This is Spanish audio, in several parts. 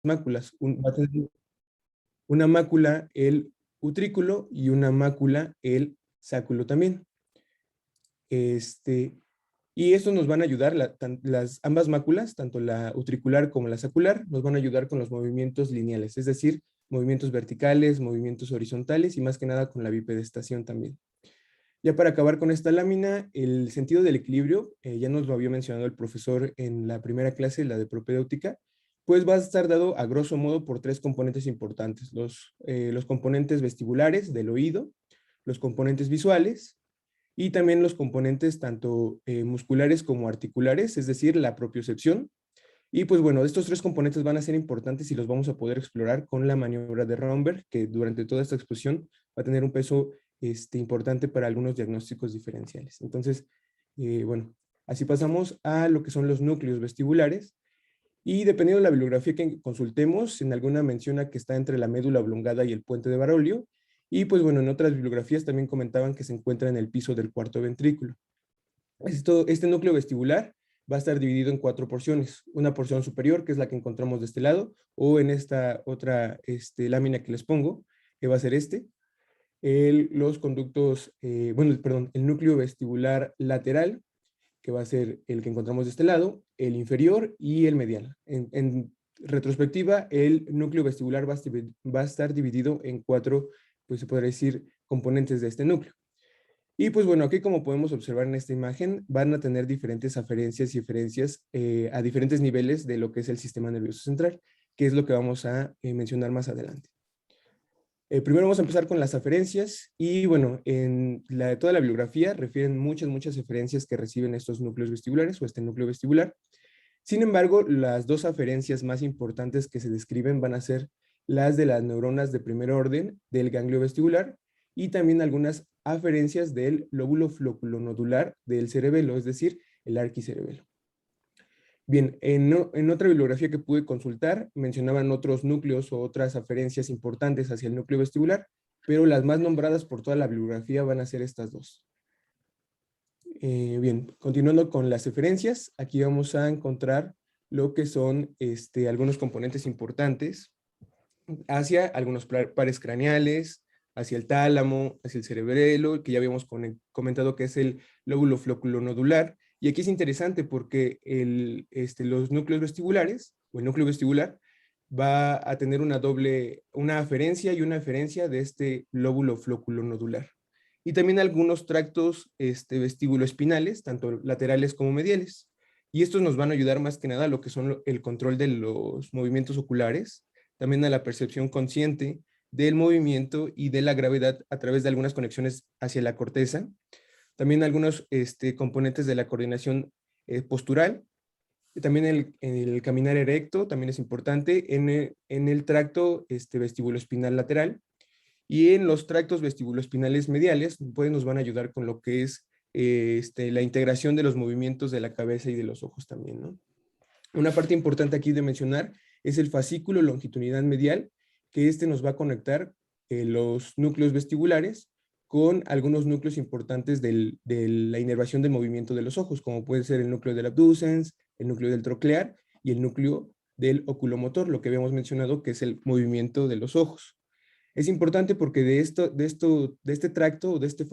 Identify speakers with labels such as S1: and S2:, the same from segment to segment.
S1: máculas. Va a tener una mácula el utrículo y una mácula el sáculo también. Y estos nos van a ayudar, ambas máculas, tanto la utricular como la sacular, nos van a ayudar con los movimientos lineales, es decir, movimientos verticales, movimientos horizontales y más que nada con la bipedestación también. Ya para acabar con esta lámina, el sentido del equilibrio, ya nos lo había mencionado el profesor en la primera clase, la de propedéutica, pues va a estar dado a grosso modo por tres componentes importantes, los componentes vestibulares del oído, los componentes visuales y también los componentes tanto musculares como articulares, es decir, la propiocepción. Y pues bueno, estos tres componentes van a ser importantes y los vamos a poder explorar con la maniobra de Romberg, que durante toda esta exposición va a tener un peso importante para algunos diagnósticos diferenciales. Entonces, bueno, así pasamos a lo que son los núcleos vestibulares. Y dependiendo de la bibliografía que consultemos, en alguna menciona que está entre la médula oblongada y el puente de Barolio. Y pues bueno, en otras bibliografías también comentaban que se encuentra en el piso del cuarto ventrículo. Este núcleo vestibular va a estar dividido en cuatro porciones. Una porción superior, que es la que encontramos de este lado, o en esta otra lámina que les pongo, que va a ser los conductos, bueno, perdón, el núcleo vestibular lateral, que va a ser el que encontramos de este lado, el inferior y el medial. En retrospectiva, el núcleo vestibular va a estar dividido en cuatro, pues se podría decir, componentes de este núcleo. Y pues bueno, aquí como podemos observar en esta imagen, van a tener diferentes aferencias y eferencias a diferentes niveles de lo que es el sistema nervioso central, que es lo que vamos a mencionar más adelante. Primero vamos a empezar con las aferencias y bueno, en toda la bibliografía refieren muchas aferencias que reciben estos núcleos vestibulares o este núcleo vestibular. Sin embargo, las dos aferencias más importantes que se describen van a ser las de las neuronas de primer orden del ganglio vestibular y también algunas aferencias del lóbulo floculonodular del cerebelo, es decir, el arquicerebelo. Bien, en otra bibliografía que pude consultar, mencionaban otros núcleos o otras aferencias importantes hacia el núcleo vestibular, pero las más nombradas por toda la bibliografía van a ser estas dos. Bien, continuando con las eferencias, aquí vamos a encontrar lo que son algunos componentes importantes hacia algunos pares craneales, hacia el tálamo, hacia el cerebelo, que ya habíamos comentado que es el lóbulo floculonodular. Y aquí es interesante porque los núcleos vestibulares, o el núcleo vestibular, va a tener una aferencia y una eferencia de este lóbulo floculonodular. Y también algunos tractos vestíbuloespinales, tanto laterales como mediales. Y estos nos van a ayudar más que nada a lo que son el control de los movimientos oculares, también a la percepción consciente del movimiento y de la gravedad a través de algunas conexiones hacia la corteza. También algunos componentes de la coordinación postural. También el caminar erecto también es importante en el tracto vestibuloespinal lateral. Y en los tractos vestibuloespinales mediales, pues nos van a ayudar con lo que es la integración de los movimientos de la cabeza y de los ojos también, ¿no? Una parte importante aquí de mencionar es el fascículo longitudinal medial, que nos va a conectar los núcleos vestibulares con algunos núcleos importantes de la inervación del movimiento de los ojos, como puede ser el núcleo del abducens, el núcleo del troclear y el núcleo del oculomotor, lo que habíamos mencionado que es el movimiento de los ojos. Es importante porque de este tracto o de este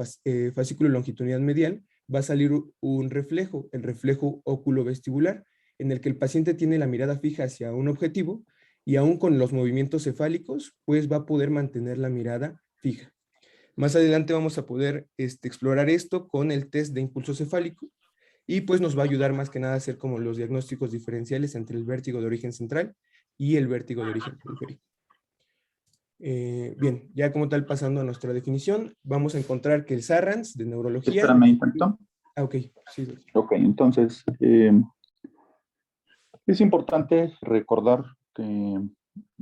S1: fascículo longitudinal medial va a salir un reflejo, el reflejo oculovestibular, en el que el paciente tiene la mirada fija hacia un objetivo y aún con los movimientos cefálicos, pues va a poder mantener la mirada fija. Más adelante vamos a poder explorar esto con el test de impulso cefálico y pues nos va a ayudar más que nada a hacer como los diagnósticos diferenciales entre el vértigo de origen central y el vértigo de origen periférico. Bien, ya como tal pasando a nuestra definición, vamos a encontrar que el Sarrans de neurología...
S2: Espérame un tanto.
S1: Ok, sí.
S2: Ok, entonces, es importante recordar que,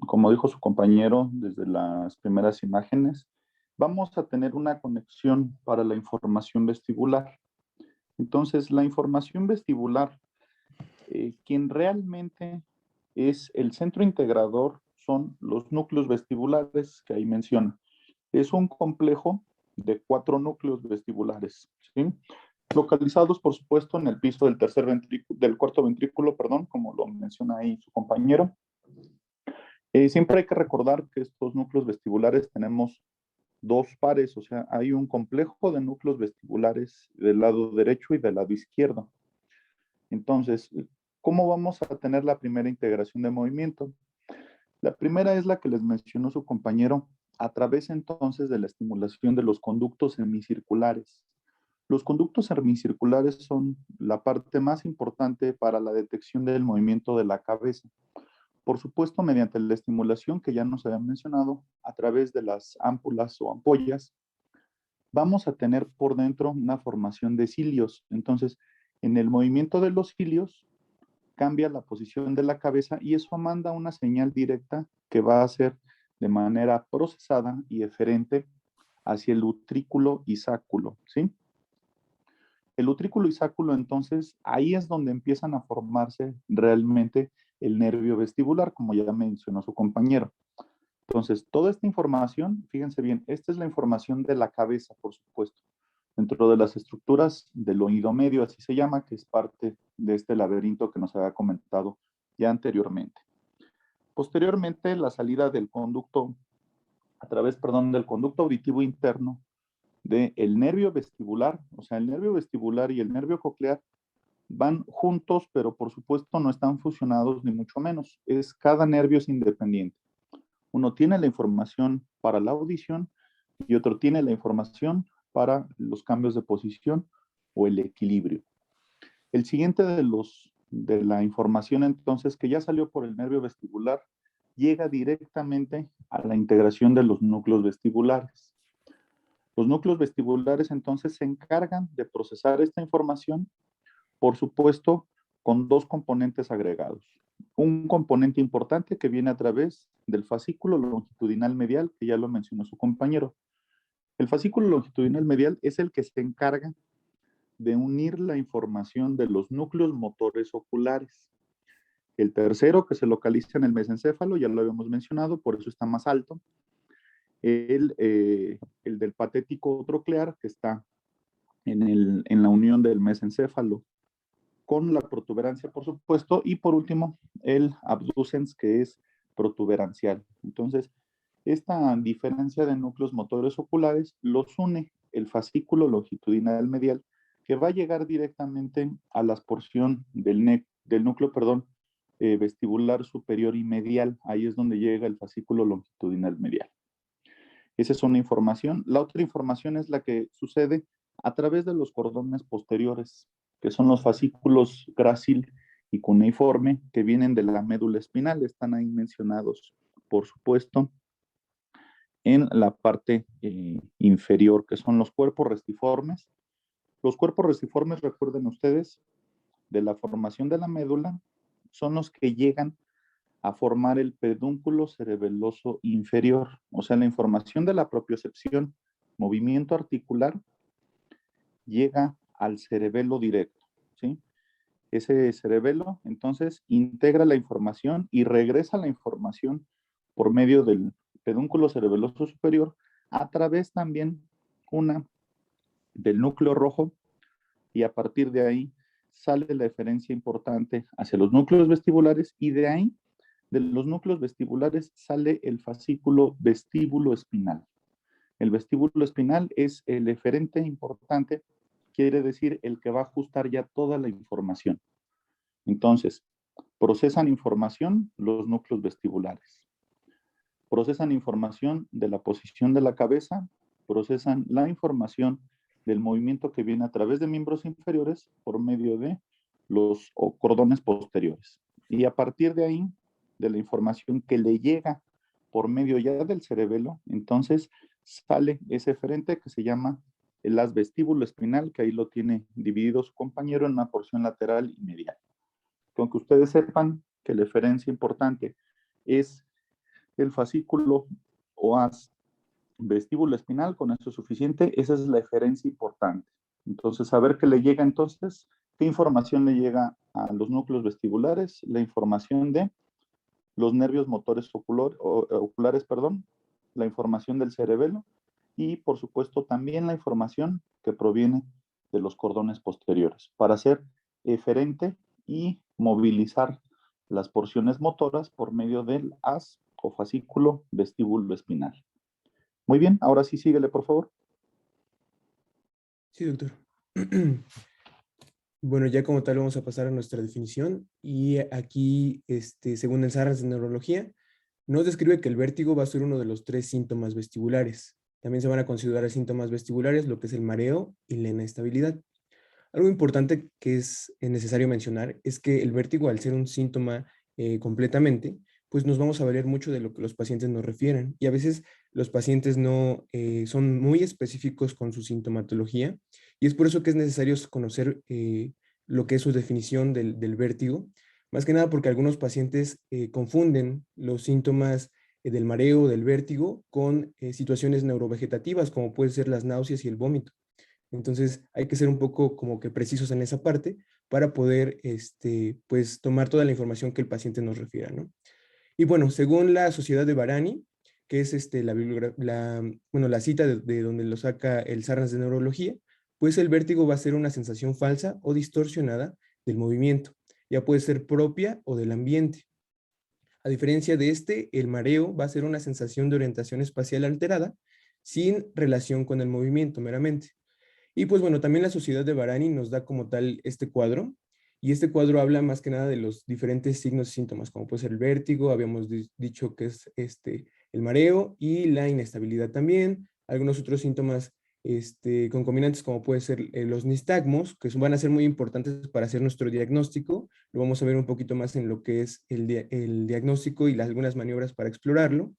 S2: como dijo su compañero desde las primeras imágenes, vamos a tener una conexión para la información vestibular. Entonces, la información vestibular, quien realmente es el centro integrador son los núcleos vestibulares que ahí menciona. Es un complejo de 4 núcleos vestibulares, ¿sí? Localizados, por supuesto, en el piso del cuarto ventrículo, perdón, como lo menciona ahí su compañero. Siempre hay que recordar que estos núcleos vestibulares tenemos dos pares, o sea, hay un complejo de núcleos vestibulares del lado derecho y del lado izquierdo. Entonces, ¿cómo vamos a tener la primera integración de movimiento? La primera es la que les mencionó su compañero, a través entonces de la estimulación de los conductos semicirculares. Los conductos semicirculares son la parte más importante para la detección del movimiento de la cabeza. Por supuesto, mediante la estimulación que ya nos había mencionado, a través de las ámpulas o ampollas, vamos a tener por dentro una formación de cilios. Entonces, en el movimiento de los cilios, cambia la posición de la cabeza y eso manda una señal directa que va a ser de manera procesada y eferente hacia el utrículo y sáculo, ¿sí? El utrículo y sáculo, entonces, ahí es donde empiezan a formarse realmente el nervio vestibular, como ya mencionó su compañero. Entonces, toda esta información, fíjense bien, esta es la información de la cabeza, por supuesto, dentro de las estructuras del oído medio, así se llama, que es parte de este laberinto que nos había comentado ya anteriormente. Posteriormente, la salida del conducto, a través, perdón, del conducto auditivo interno del nervio vestibular, o sea, el nervio vestibular y el nervio coclear van juntos, pero por supuesto no están fusionados ni mucho menos. Cada nervio es independiente. Uno tiene la información para la audición y otro tiene la información para los cambios de posición o el equilibrio. El siguiente de la información entonces que ya salió por el nervio vestibular llega directamente a la integración de los núcleos vestibulares. Los núcleos vestibulares entonces se encargan de procesar esta información, por supuesto, con dos componentes agregados. Un componente importante que viene a través del fascículo longitudinal medial, que ya lo mencionó su compañero. El fascículo longitudinal medial es el que se encarga de unir la información de los núcleos motores oculares. El tercero, que se localiza en el mesencéfalo, ya lo habíamos mencionado, por eso está más alto. El del patético troclear, que está en la unión del mesencéfalo con la protuberancia, por supuesto, y por último, el abducens, que es protuberancial. Entonces, esta diferencia de núcleos motores oculares los une el fascículo longitudinal medial, que va a llegar directamente a la porción del núcleo, perdón, vestibular superior y medial. Ahí es donde llega el fascículo longitudinal medial. Esa es una información. La otra información es la que sucede a través de los cordones posteriores, que son los fascículos grácil y cuneiforme que vienen de la médula espinal. Están ahí mencionados, por supuesto, en la parte inferior, que son los cuerpos restiformes. Los cuerpos restiformes, recuerden ustedes, de la formación de la médula, son los que llegan a formar el pedúnculo cerebeloso inferior, o sea, la información de la propiocepción, movimiento articular, llega al cerebelo directo, ¿sí? Ese cerebelo, entonces, integra la información y regresa la información por medio del pedúnculo cerebeloso superior a través también del núcleo rojo y a partir de ahí sale la diferencia importante hacia los núcleos vestibulares y de ahí de los núcleos vestibulares sale el fascículo vestíbulo espinal. El vestíbulo espinal es el eferente importante, quiere decir el que va a ajustar ya toda la información. Entonces, procesan información los núcleos vestibulares. Procesan información de la posición de la cabeza, procesan la información del movimiento que viene a través de miembros inferiores por medio de los cordones posteriores. Y a partir de ahí, de la información que le llega por medio ya del cerebelo, entonces sale ese eferente que se llama el haz vestíbulo espinal, que ahí lo tiene dividido su compañero en una porción lateral y medial. Con que ustedes sepan que la diferencia importante es el fascículo o haz vestíbulo espinal, con eso es suficiente, esa es la eferencia importante. Entonces, saber qué le llega entonces, qué información le llega a los núcleos vestibulares, la información de los nervios motores oculares, perdón, la información del cerebelo y, por supuesto, también la información que proviene de los cordones posteriores para hacer eferente y movilizar las porciones motoras por medio del haz o fascículo vestíbulo espinal. Muy bien, ahora sí síguele, por favor.
S1: Sí, doctor. Bueno, ya como tal vamos a pasar a nuestra definición y aquí, según el Sarras de Neurología, nos describe que el vértigo va a ser uno de los 3 síntomas vestibulares. También se van a considerar síntomas vestibulares lo que es el mareo y la inestabilidad. Algo importante que es necesario mencionar es que el vértigo, al ser un síntoma completamente, pues nos vamos a valer mucho de lo que los pacientes nos refieren. Y a veces los pacientes no son muy específicos con su sintomatología y es por eso que es necesario conocer lo que es su definición del vértigo. Más que nada porque algunos pacientes confunden los síntomas del mareo, del vértigo, con situaciones neurovegetativas, como pueden ser las náuseas y el vómito. Entonces hay que ser un poco como que precisos en esa parte para poder pues, tomar toda la información que el paciente nos refiera, ¿no? Y bueno, según la Sociedad de Barani, que es bueno, la cita de donde lo saca el Sarnas de Neurología, pues el vértigo va a ser una sensación falsa o distorsionada del movimiento. Ya puede ser propia o del ambiente. A diferencia de el mareo va a ser una sensación de orientación espacial alterada sin relación con el movimiento meramente. Y pues bueno, también la Sociedad de Barani nos da como tal este cuadro, y este cuadro habla más que nada de los diferentes signos y síntomas, como puede ser el vértigo, habíamos dicho que es el mareo y la inestabilidad también, algunos otros síntomas concomitantes como puede ser los nistagmos, que van a ser muy importantes para hacer nuestro diagnóstico, lo vamos a ver un poquito más en lo que es el diagnóstico y algunas maniobras para explorarlo.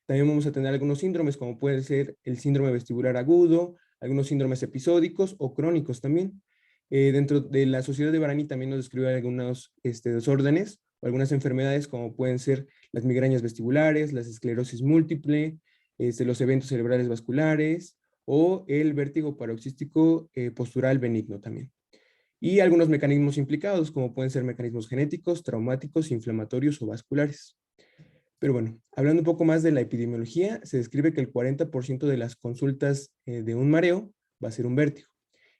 S1: También vamos a tener algunos síndromes, como puede ser el síndrome vestibular agudo, algunos síndromes episódicos o crónicos también. Dentro de la Sociedad de Barani también nos describe algunos desórdenes o algunas enfermedades como pueden ser las migrañas vestibulares, la esclerosis múltiple, los eventos cerebrales vasculares o el vértigo paroxístico postural benigno también. Y algunos mecanismos implicados como pueden ser mecanismos genéticos, traumáticos, inflamatorios o vasculares. Pero bueno, hablando un poco más de la epidemiología, se describe que el 40% de las consultas de un mareo va a ser un vértigo.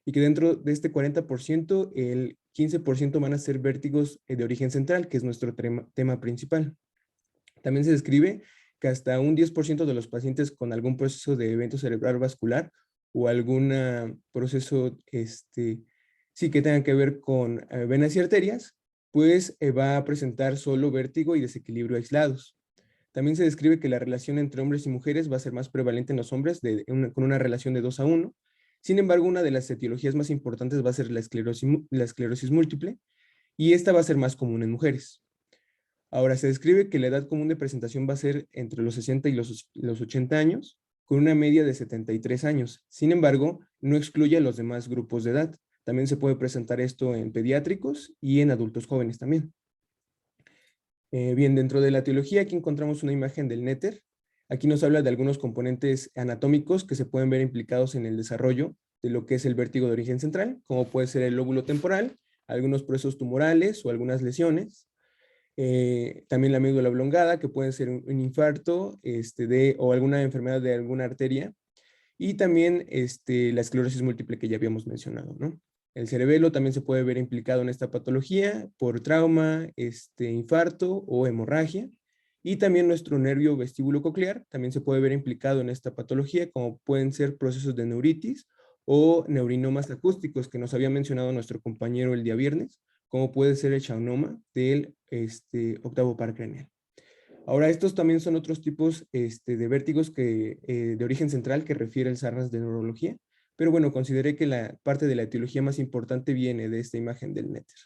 S1: Y que dentro de este 40%, el 15% van a ser vértigos de origen central, que es nuestro tema principal. También se describe que hasta un 10% de los pacientes con algún proceso de evento cerebral vascular o algún proceso sí que tenga que ver con venas y arterias, pues va a presentar solo vértigo y desequilibrio aislados. También se describe que la relación entre hombres y mujeres va a ser más prevalente en los hombres con una relación de 2:1. Sin embargo, una de las etiologías más importantes va a ser la esclerosis múltiple, y esta va a ser más común en mujeres. Ahora, se describe que la edad común de presentación va a ser entre los 60 y los 80 años, con una media de 73 años. Sin embargo, no excluye a los demás grupos de edad. También se puede presentar esto en pediátricos y en adultos jóvenes también. Bien, dentro de la teología aquí encontramos una imagen del néter. Aquí nos habla de algunos componentes anatómicos que se pueden ver implicados en el desarrollo de lo que es el vértigo de origen central, como puede ser el lóbulo temporal, algunos procesos tumorales o algunas lesiones. También la médula oblongada, que puede ser un infarto o alguna enfermedad de alguna arteria. Y también la esclerosis múltiple que ya habíamos mencionado, ¿no? El cerebelo también se puede ver implicado en esta patología por trauma, infarto o hemorragia. Y también nuestro nervio vestíbulo coclear también se puede ver implicado en esta patología, como pueden ser procesos de neuritis o neurinomas acústicos que nos había mencionado nuestro compañero el día viernes, como puede ser el schwannoma del octavo par craneal. Ahora, estos también son otros tipos de vértigos de origen central que refiere el Sarnas de Neurología, pero bueno, consideré que la parte de la etiología más importante viene de esta imagen del néter.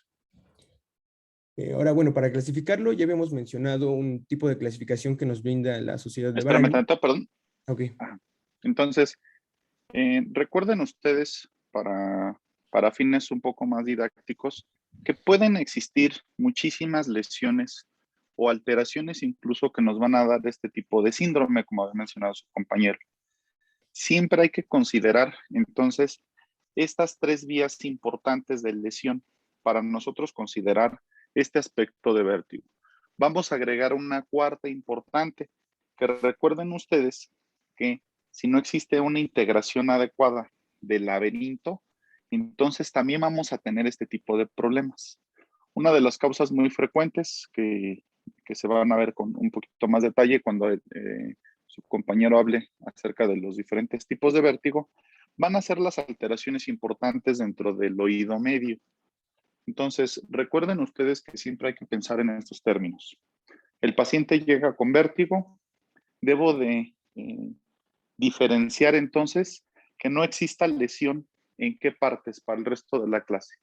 S1: Ahora, bueno, para clasificarlo, ya habíamos mencionado un tipo de clasificación que nos brinda la Sociedad de
S2: Espérame
S1: Barani.
S2: tanto, perdón.
S1: Ok.
S2: Entonces, recuerden ustedes, para fines un poco más didácticos, que pueden existir muchísimas lesiones o alteraciones incluso que nos van a dar este tipo de síndrome, como había mencionado su compañero. Siempre hay que considerar, entonces, estas 3 vías importantes de lesión para nosotros considerar este aspecto de vértigo. Vamos a agregar una cuarta importante, que recuerden ustedes que si no existe una integración adecuada del laberinto, entonces también vamos a tener este tipo de problemas. Una de las causas muy frecuentes que que se van a ver con un poquito más detalle cuando su compañero hable acerca de los diferentes tipos de vértigo, van a ser las alteraciones importantes dentro del oído medio. Entonces, recuerden ustedes que siempre hay que pensar en estos términos. El paciente llega con vértigo, debo de diferenciar entonces que no exista lesión en qué partes para el resto de la clase.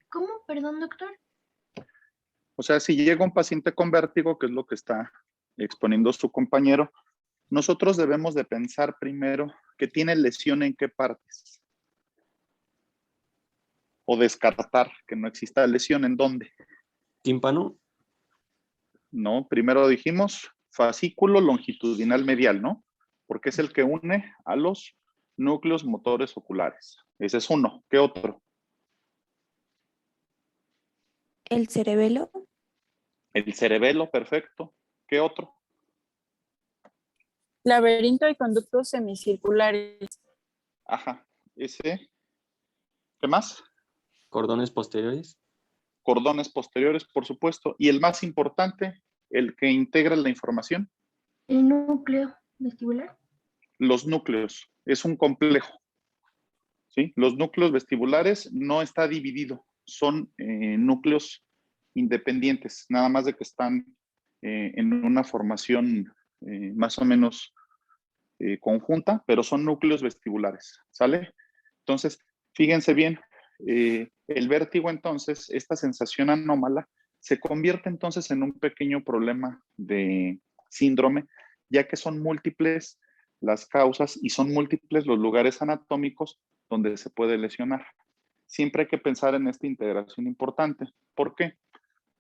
S3: ¿Cómo? Perdón, doctor.
S2: O sea, si llega un paciente con vértigo, que es lo que está exponiendo su compañero, nosotros debemos de pensar primero que tiene lesión en qué partes. O descartar que no exista lesión en dónde.
S4: Tímpano.
S2: No, primero dijimos fascículo longitudinal medial, ¿no? Porque es el que une a los núcleos motores oculares. Ese es uno. ¿Qué otro?
S5: El cerebelo.
S2: El cerebelo, perfecto. ¿Qué otro?
S6: Laberinto y conductos semicirculares.
S2: Ajá, ese. ¿Qué más?
S4: Cordones posteriores.
S2: Cordones posteriores, por supuesto. Y el más importante, el que integra la información.
S3: El núcleo vestibular.
S2: Los núcleos. Es un complejo. ¿Sí? Los núcleos vestibulares no está dividido. Son núcleos independientes, nada más de que están en una formación más o menos conjunta, pero son núcleos vestibulares, ¿sale? Entonces, fíjense bien, el vértigo entonces, esta sensación anómala, se convierte entonces en un pequeño problema de síndrome, ya que son múltiples las causas y son múltiples los lugares anatómicos donde se puede lesionar. Siempre hay que pensar en esta integración importante. ¿Por qué?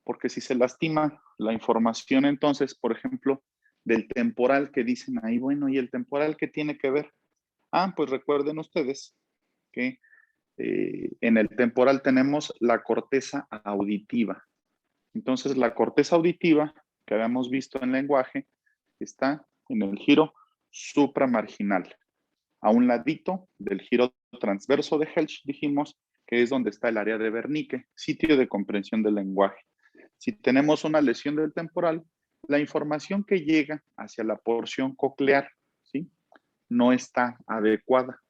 S2: Porque si se lastima la información entonces, por ejemplo, del temporal que dicen ahí, bueno, ¿y el temporal qué tiene que ver? Ah, pues recuerden ustedes que en el temporal tenemos la corteza auditiva. Entonces, la corteza auditiva que habíamos visto en lenguaje está en el giro supramarginal, a un ladito del giro transverso de Helsch, dijimos que es donde está el área de Wernicke, sitio de comprensión del lenguaje. Si tenemos una lesión del temporal, la información que llega hacia la porción coclear, ¿sí?, no está adecuada,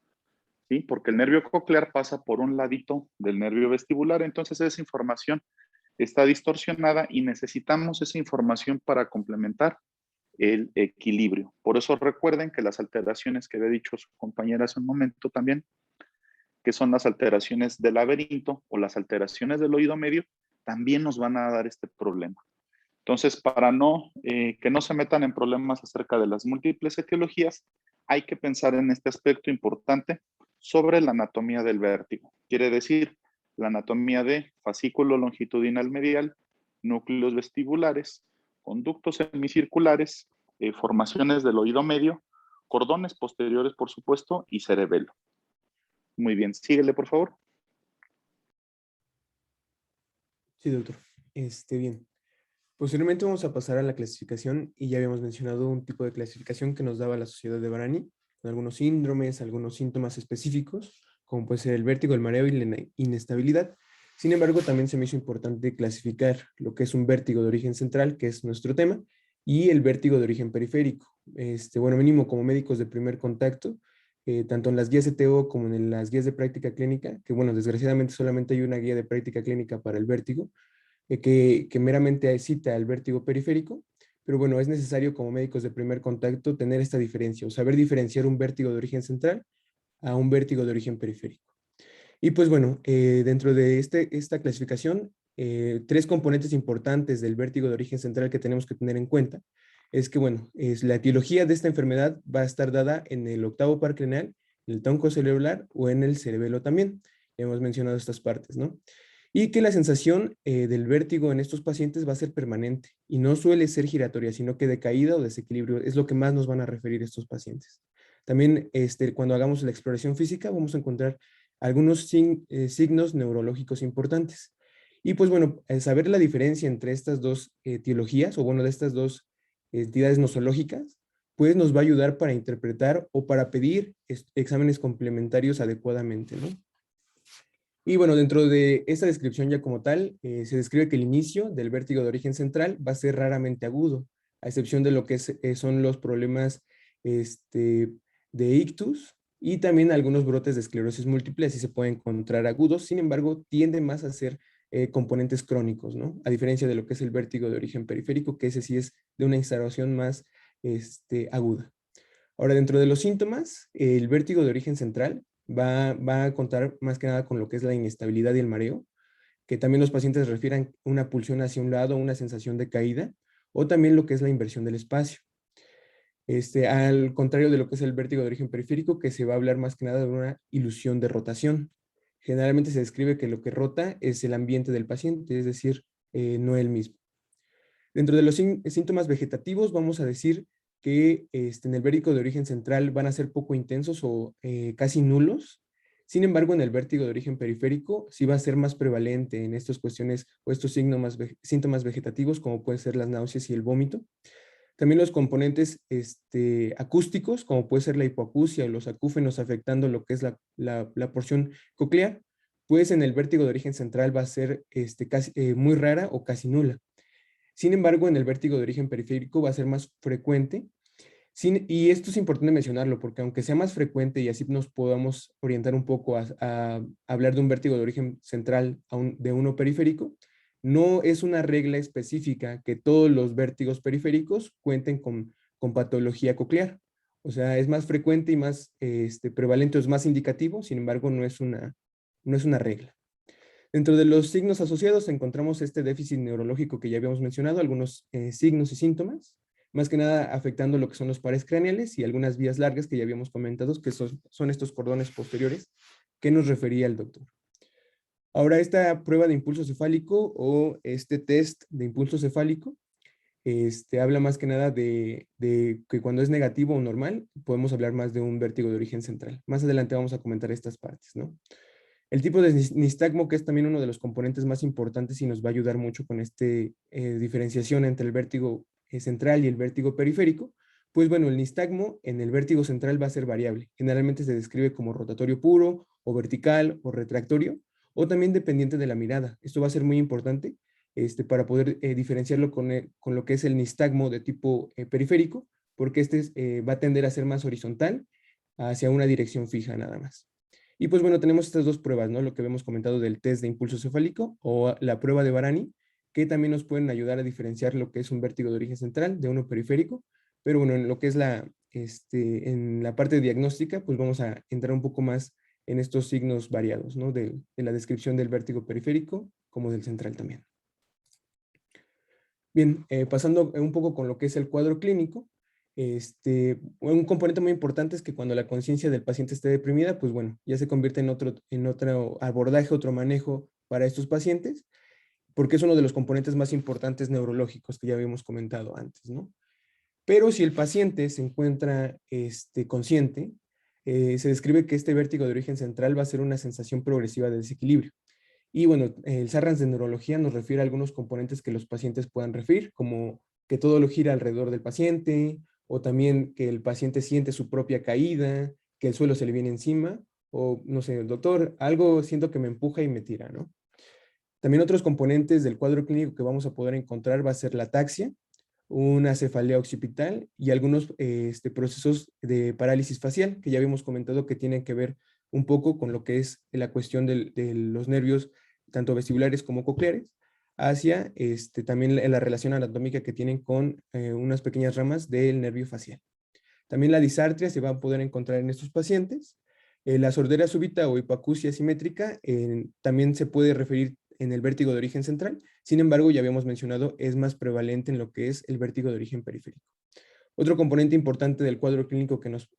S2: ¿sí?, porque el nervio coclear pasa por un ladito del nervio vestibular, entonces esa información está distorsionada y necesitamos esa información para complementar el equilibrio. Por eso recuerden que las alteraciones que había dicho su compañera hace un momento también, que son las alteraciones del laberinto o las alteraciones del oído medio, también nos van a dar este problema. Entonces, para que no se metan en problemas acerca de las múltiples etiologías, hay que pensar en este aspecto importante sobre la anatomía del vértigo. Quiere decir, la anatomía de fascículo longitudinal medial, núcleos vestibulares, conductos semicirculares, formaciones del oído medio, cordones posteriores, por supuesto, y cerebelo. Muy bien, síguele, por favor.
S1: Sí, doctor. Bien. Posteriormente vamos a pasar a la clasificación y ya habíamos mencionado un tipo de clasificación que nos daba la Sociedad de Barani, con algunos síndromes, algunos síntomas específicos, como puede ser el vértigo, el mareo y la inestabilidad. Sin embargo, también se me hizo importante clasificar lo que es un vértigo de origen central, que es nuestro tema, y el vértigo de origen periférico. Bueno, mínimo como médicos de primer contacto, tanto en las guías ETO como en las guías de práctica clínica, que bueno, desgraciadamente solamente hay una guía de práctica clínica para el vértigo, que meramente cita el vértigo periférico, pero bueno, es necesario como médicos de primer contacto tener esta diferencia, o saber diferenciar un vértigo de origen central a un vértigo de origen periférico. Y pues bueno, dentro de esta clasificación, tres componentes importantes del vértigo de origen central que tenemos que tener en cuenta es que, bueno, la etiología de esta enfermedad va a estar dada en el octavo par craneal, en el tronco cerebral o en el cerebelo también. Hemos mencionado estas partes, ¿no? Y que la sensación del vértigo en estos pacientes va a ser permanente y no suele ser giratoria, sino que de caída o desequilibrio es lo que más nos van a referir estos pacientes. También cuando hagamos la exploración física vamos a encontrar algunos signos neurológicos importantes. Y pues bueno, saber la diferencia entre estas dos etiologías, o bueno, de estas dos entidades nosológicas, pues nos va a ayudar para interpretar o para pedir exámenes complementarios adecuadamente, ¿no? Y bueno, dentro de esta descripción ya como tal, se describe que el inicio del vértigo de origen central va a ser raramente agudo, a excepción de lo que son los problemas de ictus y también algunos brotes de esclerosis múltiple, así se pueden encontrar agudos, sin embargo, tienden más a ser componentes crónicos, ¿no? A diferencia de lo que es el vértigo de origen periférico, que ese sí es de una instalación más aguda. Ahora, dentro de los síntomas, el vértigo de origen central va a contar más que nada con lo que es la inestabilidad y el mareo, que también los pacientes refieren una pulsión hacia un lado, una sensación de caída, o también lo que es la inversión del espacio. Al contrario de lo que es el vértigo de origen periférico, que se va a hablar más que nada de una ilusión de rotación. Generalmente se describe que lo que rota es el ambiente del paciente, es decir, no él mismo. Dentro de los síntomas vegetativos vamos a decir que en el vértigo de origen central van a ser poco intensos o casi nulos. Sin embargo, en el vértigo de origen periférico sí va a ser más prevalente en estas cuestiones o estos síntomas vegetativos, como pueden ser las náuseas y el vómito. También los componentes acústicos, como puede ser la hipoacusia o los acúfenos afectando lo que es la porción coclear, pues en el vértigo de origen central va a ser casi, muy rara o casi nula. Sin embargo, en el vértigo de origen periférico va a ser más frecuente. Y esto es importante mencionarlo, porque aunque sea más frecuente y así nos podamos orientar un poco a hablar de un vértigo de origen central de uno periférico, no es una regla específica que todos los vértigos periféricos cuenten con patología coclear. O sea, es más frecuente y más prevalente, o es más indicativo, sin embargo, no es una regla. Dentro de los signos asociados encontramos este déficit neurológico que ya habíamos mencionado, algunos signos y síntomas, más que nada afectando lo que son los pares craneales y algunas vías largas que ya habíamos comentado, que son estos cordones posteriores que nos refería el doctor. Ahora, esta prueba de impulso cefálico o este test de impulso cefálico habla más que nada de que cuando es negativo o normal, podemos hablar más de un vértigo de origen central. Más adelante vamos a comentar estas partes, ¿no? El tipo de nistagmo, que es también uno de los componentes más importantes y nos va a ayudar mucho con esta diferenciación entre el vértigo central y el vértigo periférico, pues bueno, el nistagmo en el vértigo central va a ser variable. Generalmente se describe como rotatorio puro, o vertical, o retractorio, o también dependiente de la mirada. Esto va a ser muy importante para poder diferenciarlo con lo que es el nistagmo de tipo periférico, porque va a tender a ser más horizontal hacia una dirección fija nada más. Y pues bueno, tenemos estas dos pruebas, ¿no? Lo que habíamos comentado del test de impulso cefálico o la prueba de Varani, que también nos pueden ayudar a diferenciar lo que es un vértigo de origen central de uno periférico. Pero bueno, en lo que es en la parte diagnóstica, pues vamos a entrar un poco más en estos signos variados, ¿no? De la descripción del vértigo periférico como del central también. Bien, pasando un poco con lo que es el cuadro clínico, un componente muy importante es que cuando la conciencia del paciente esté deprimida, pues bueno, ya se convierte en otro abordaje, otro manejo para estos pacientes, porque es uno de los componentes más importantes neurológicos que ya habíamos comentado antes, ¿no? Pero si el paciente se encuentra consciente, se describe que este vértigo de origen central va a ser una sensación progresiva de desequilibrio. Y bueno, el Sarrans de neurología nos refiere a algunos componentes que los pacientes puedan referir, como que todo lo gira alrededor del paciente, o también que el paciente siente su propia caída, que el suelo se le viene encima, o no sé, doctor, algo siento que me empuja y me tira, ¿no? También otros componentes del cuadro clínico que vamos a poder encontrar va a ser la ataxia, una cefalea occipital y algunos procesos de parálisis facial, que ya habíamos comentado que tienen que ver un poco con lo que es la cuestión de los nervios, tanto vestibulares como cocleares, hacia también la relación anatómica que tienen con unas pequeñas ramas del nervio facial. También la disartria se va a poder encontrar en estos pacientes. La sordera súbita o hipoacusia simétrica también se puede referir en el vértigo de origen central. Sin embargo, ya habíamos mencionado, es más prevalente en lo que es el vértigo de origen periférico. Otro componente importante del cuadro clínico que nos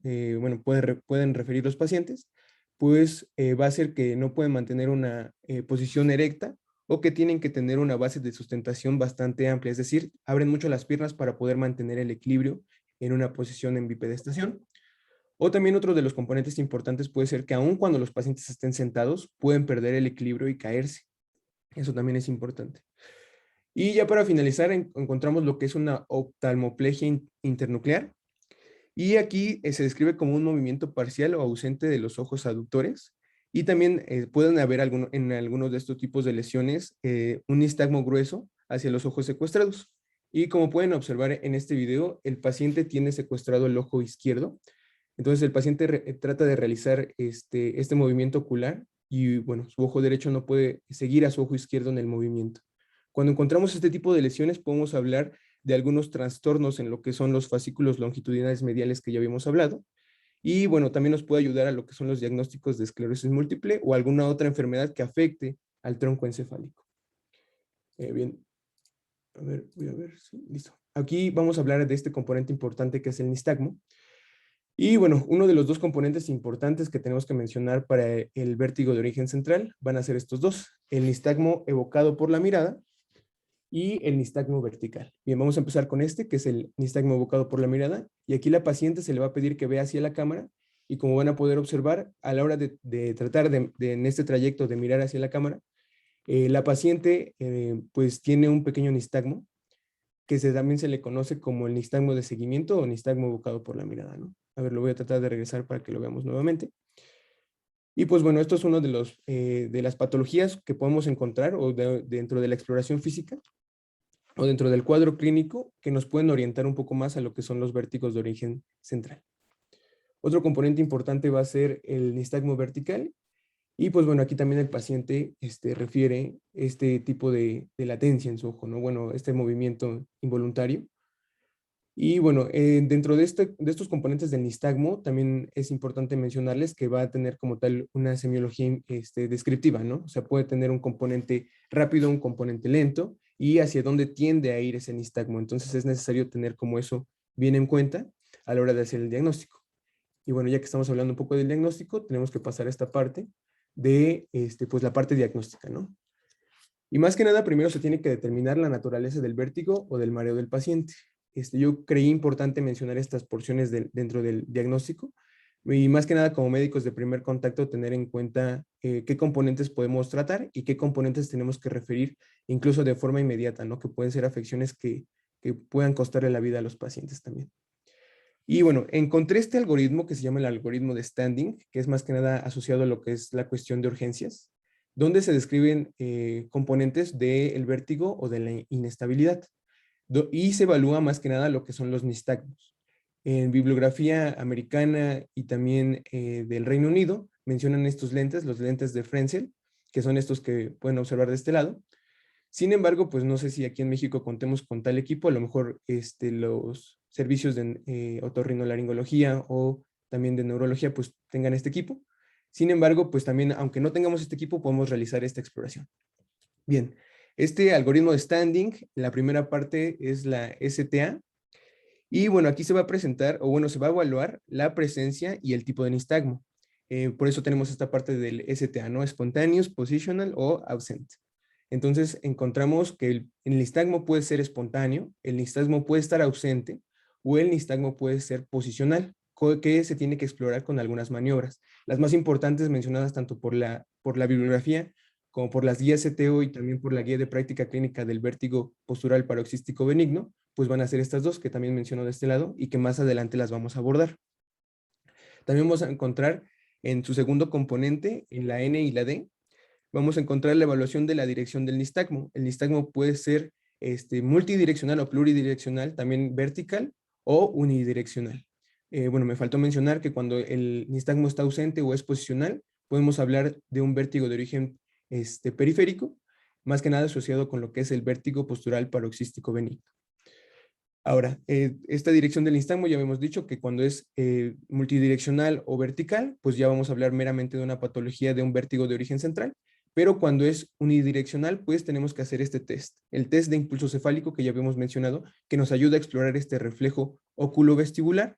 S1: pueden referir los pacientes, pues va a ser que no pueden mantener una posición erecta o que tienen que tener una base de sustentación bastante amplia, es decir, abren mucho las piernas para poder mantener el equilibrio en una posición en bipedestación. O también otro de los componentes importantes puede ser que aun cuando los pacientes estén sentados, pueden perder el equilibrio y caerse. Eso también es importante. Y ya para finalizar, encontramos lo que es una oftalmoplegia internuclear, Y aquí se describe como un movimiento parcial o ausente de los ojos aductores. Y también pueden haber en algunos de estos tipos de lesiones un nistagmo grueso hacia los ojos secuestrados. Y como pueden observar en este video, el paciente tiene secuestrado el ojo izquierdo. Entonces el paciente trata de realizar este movimiento ocular y bueno, su ojo derecho no puede seguir a su ojo izquierdo en el movimiento. Cuando encontramos este tipo de lesiones podemos hablar de algunos trastornos en lo que son los fascículos longitudinales mediales que ya habíamos hablado. Y bueno, también nos puede ayudar a lo que son los diagnósticos de esclerosis múltiple o alguna otra enfermedad que afecte al tronco encefálico. Bien, a ver, voy a ver, sí, listo. Aquí vamos a hablar de este componente importante que es el nistagmo. Y bueno, uno de los dos componentes importantes que tenemos que mencionar para el vértigo de origen central van a ser estos dos, el nistagmo evocado por la mirada y el nistagmo vertical. Bien, vamos a empezar con este, que es el nistagmo evocado por la mirada, y aquí la paciente se le va a pedir que vea hacia la cámara, y como van a poder observar, a la hora de tratar en este trayecto de mirar hacia la cámara, la paciente pues tiene un pequeño nistagmo, que también se le conoce como el nistagmo de seguimiento o nistagmo evocado por la mirada, ¿no? A ver, lo voy a tratar de regresar para que lo veamos nuevamente. Y pues bueno, esto es uno de las patologías que podemos encontrar o dentro de la exploración física o dentro del cuadro clínico que nos pueden orientar un poco más a lo que son los vértigos de origen central. Otro componente importante va a ser el nistagmo vertical. Y pues bueno, aquí también el paciente refiere este tipo de latencia en su ojo, ¿no? Bueno, este movimiento involuntario. Y bueno, dentro de estos componentes del nistagmo, también es importante mencionarles que va a tener como tal una semiología descriptiva, ¿no? O sea, puede tener un componente rápido, un componente lento, y hacia dónde tiende a ir ese nistagmo. Entonces es necesario tener como eso bien en cuenta a la hora de hacer el diagnóstico. Y bueno, ya que estamos hablando un poco del diagnóstico, tenemos que pasar a esta parte de pues la parte diagnóstica, ¿no? Y más que nada, primero se tiene que determinar la naturaleza del vértigo o del mareo del paciente. Yo creí importante mencionar estas porciones dentro del diagnóstico y más que nada como médicos de primer contacto tener en cuenta qué componentes podemos tratar y qué componentes tenemos que referir incluso de forma inmediata, ¿no? Que pueden ser afecciones que puedan costarle la vida a los pacientes también. Y bueno, encontré este algoritmo que se llama el algoritmo de Standing, que es más que nada asociado a lo que es la cuestión de urgencias, donde se describen componentes del vértigo o de la inestabilidad. Y se evalúa más que nada lo que son los nistagmos. En bibliografía americana y también del Reino Unido mencionan estos lentes, los lentes de Frenzel, que son estos que pueden observar de este lado. Sin embargo, pues no sé si aquí en México contemos con tal equipo, a lo mejor los servicios de otorrinolaringología o también de neurología pues tengan este equipo. Sin embargo, pues también, aunque no tengamos este equipo, podemos realizar esta exploración. Bien, este algoritmo de Standing, la primera parte es la STA, y bueno, aquí se va a presentar, o bueno, se va a evaluar la presencia y el tipo de nistagmo. Por eso tenemos esta parte del STA, ¿no? Spontaneous, Positional o Absent. Entonces encontramos que el nistagmo puede ser espontáneo, el nistagmo puede estar ausente o el nistagmo puede ser posicional, que se tiene que explorar con algunas maniobras. Las más importantes mencionadas tanto por la bibliografía como por las guías CTO y también por la guía de práctica clínica del vértigo postural paroxístico benigno, pues van a ser estas dos que también menciono de este lado y que más adelante las vamos a abordar. También vamos a encontrar en su segundo componente, en la N y la D, vamos a encontrar la evaluación de la dirección del nistagmo. El nistagmo puede ser multidireccional o pluridireccional, también vertical o unidireccional. Bueno, me faltó mencionar que cuando el nistagmo está ausente o es posicional, podemos hablar de un vértigo de origen periférico, más que nada asociado con lo que es el vértigo postural paroxístico benigno. Ahora, esta dirección del nistagmo ya hemos dicho que cuando es multidireccional o vertical, pues ya vamos a hablar meramente de una patología de un vértigo de origen central, pero cuando es unidireccional, pues tenemos que hacer este test, el test de impulso cefálico que ya habíamos mencionado, que nos ayuda a explorar este reflejo oculovestibular.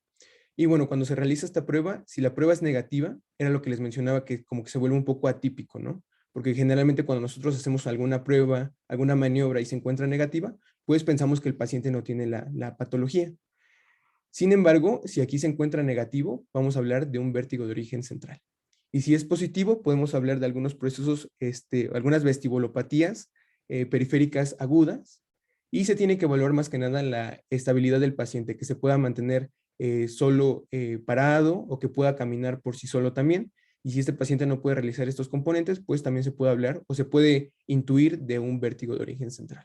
S1: Y bueno, cuando se realiza esta prueba, si la prueba es negativa, era lo que les mencionaba que como que se vuelve un poco atípico, ¿no? Porque generalmente cuando nosotros hacemos alguna prueba, alguna maniobra y se encuentra negativa, pues pensamos que el paciente no tiene la patología. Sin embargo, si aquí se encuentra negativo, vamos a hablar de un vértigo de origen central. Y si es positivo, podemos hablar de algunos procesos, algunas vestibulopatías periféricas agudas, y se tiene que evaluar más que nada la estabilidad del paciente, que se pueda mantener solo parado o que pueda caminar por sí solo también. Y si este paciente no puede realizar estos componentes, pues también se puede hablar o se puede intuir de un vértigo de origen central.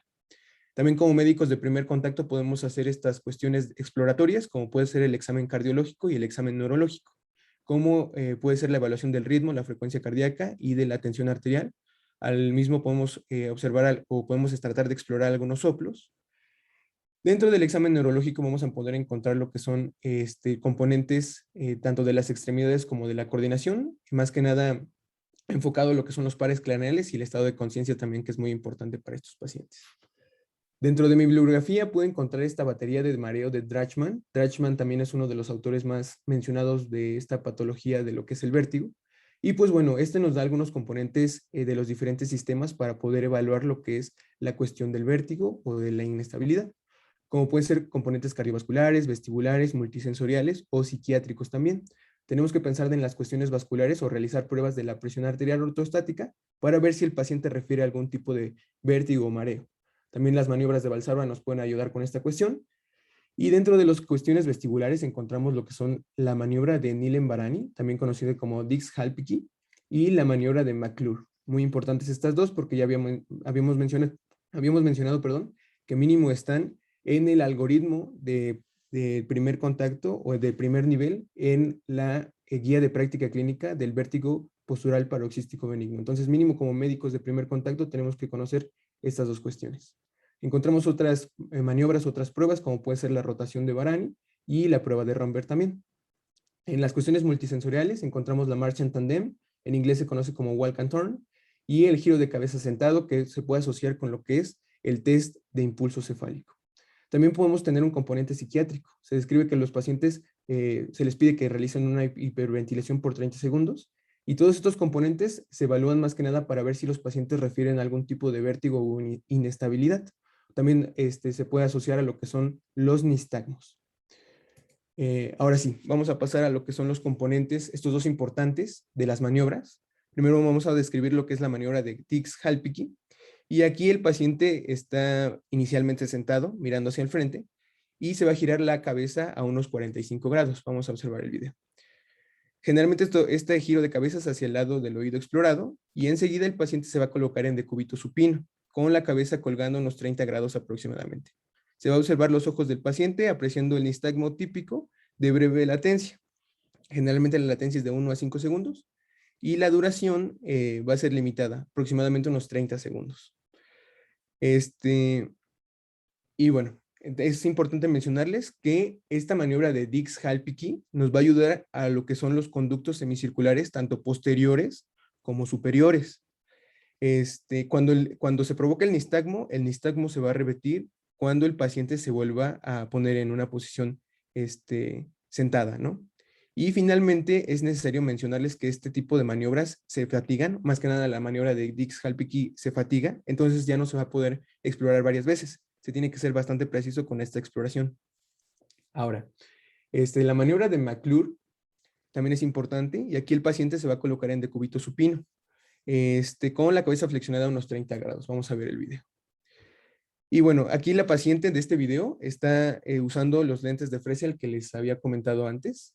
S1: También como médicos de primer contacto podemos hacer estas cuestiones exploratorias, como puede ser el examen cardiológico y el examen neurológico, como puede ser la evaluación del ritmo, la frecuencia cardíaca y de la tensión arterial. Al mismo podemos observar o podemos tratar de explorar algunos soplos. Dentro del examen neurológico vamos a poder encontrar lo que son componentes tanto de las extremidades como de la coordinación, y más que nada enfocado en lo que son los pares craneales y el estado de conciencia también, que es muy importante para estos pacientes. Dentro de mi bibliografía puedo encontrar esta batería de mareo de Drachman. Drachman también es uno de los autores más mencionados de esta patología de lo que es el vértigo. Y pues bueno, nos da algunos componentes de los diferentes sistemas para poder evaluar lo que es la cuestión del vértigo o de la inestabilidad, como pueden ser componentes cardiovasculares, vestibulares, multisensoriales o psiquiátricos también. Tenemos que pensar en las cuestiones vasculares o realizar pruebas de la presión arterial ortostática para ver si el paciente refiere a algún tipo de vértigo o mareo. También las maniobras de Valsalva nos pueden ayudar con esta cuestión. Y dentro de las cuestiones vestibulares encontramos lo que son la maniobra de Nielen-Barani, también conocida como Dix-Hallpike, y la maniobra de McClure. Muy importantes estas dos porque ya habíamos mencionado, que mínimo están en el algoritmo de primer contacto o de primer nivel en la guía de práctica clínica del vértigo postural paroxístico benigno. Entonces, mínimo como médicos de primer contacto tenemos que conocer estas dos cuestiones. Encontramos otras maniobras, otras pruebas, como puede ser la rotación de Barani y la prueba de Romberg también. En las cuestiones multisensoriales encontramos la marcha en tandem, en inglés se conoce como walk and turn, y el giro de cabeza sentado, que se puede asociar con lo que es el test de impulso cefálico. También podemos tener un componente psiquiátrico. Se describe que a los pacientes se les pide que realicen una hiperventilación por 30 segundos, y todos estos componentes se evalúan más que nada para ver si los pacientes refieren a algún tipo de vértigo o inestabilidad. También se puede asociar a lo que son los nistagmos. Ahora sí, vamos a pasar a lo que son los componentes, estos dos importantes de las maniobras. Primero vamos a describir lo que es la maniobra de Dix-Hallpike. Y aquí el paciente está inicialmente sentado, mirando hacia el frente, y se va a girar la cabeza a unos 45 grados. Vamos a observar el video. Generalmente este giro de cabeza es hacia el lado del oído explorado, y enseguida el paciente se va a colocar en decúbito supino, con la cabeza colgando unos 30 grados aproximadamente. Se va a observar los ojos del paciente apreciando el nistagmo típico de breve latencia. Generalmente la latencia es de 1 a 5 segundos y la duración va a ser limitada, aproximadamente unos 30 segundos. Y bueno, es importante mencionarles que esta maniobra de Dix-Hallpike nos va a ayudar a lo que son los conductos semicirculares, tanto posteriores como superiores. Cuando se provoca el nistagmo se va a revertir cuando el paciente se vuelva a poner en una posición sentada, ¿no? Y finalmente es necesario mencionarles que este tipo de maniobras se fatigan, más que nada la maniobra de Dix-Hallpike se fatiga, entonces ya no se va a poder explorar varias veces. Se tiene que ser bastante preciso con esta exploración. Ahora, la maniobra de McClure también es importante, y aquí el paciente se va a colocar en decúbito supino, con la cabeza flexionada a unos 30 grados. Vamos a ver el video. Y bueno, aquí la paciente de este video está usando los lentes de Fresnel que les había comentado antes.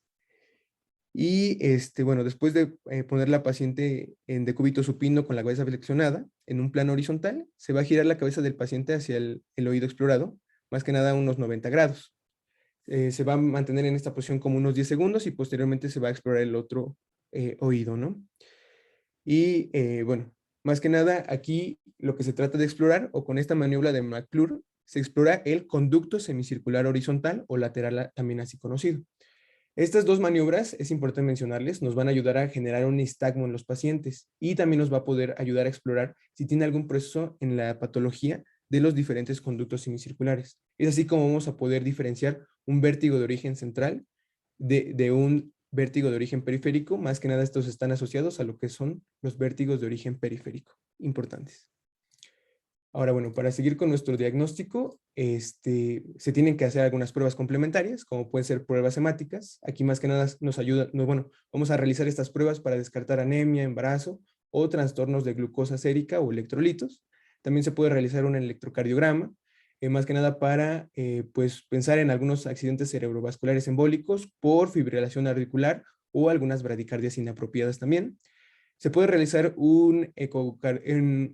S1: Y bueno, después de poner la paciente en decúbito supino con la cabeza flexionada en un plano horizontal, se va a girar la cabeza del paciente hacia el oído explorado, más que nada a unos 90 grados. Se va a mantener en esta posición como unos 10 segundos y posteriormente se va a explorar el otro oído, ¿no? Y bueno, más que nada aquí lo que se trata de explorar, o con esta maniobra de McClure, se explora el conducto semicircular horizontal o lateral también así conocido. Estas dos maniobras, es importante mencionarles, nos van a ayudar a generar un nistagmo en los pacientes y también nos va a poder ayudar a explorar si tiene algún proceso en la patología de los diferentes conductos semicirculares. Es así como vamos a poder diferenciar un vértigo de origen central de un vértigo de origen periférico. Más que nada estos están asociados a lo que son los vértigos de origen periférico, importantes. Ahora, bueno, para seguir con nuestro diagnóstico, se tienen que hacer algunas pruebas complementarias, como pueden ser pruebas hemáticas. Aquí más que nada nos ayuda, vamos a realizar estas pruebas para descartar anemia, embarazo o trastornos de glucosa sérica o electrolitos. También se puede realizar un electrocardiograma, más que nada para pues pensar en algunos accidentes cerebrovasculares embólicos por fibrilación auricular o algunas bradicardias inapropiadas también. Se puede realizar un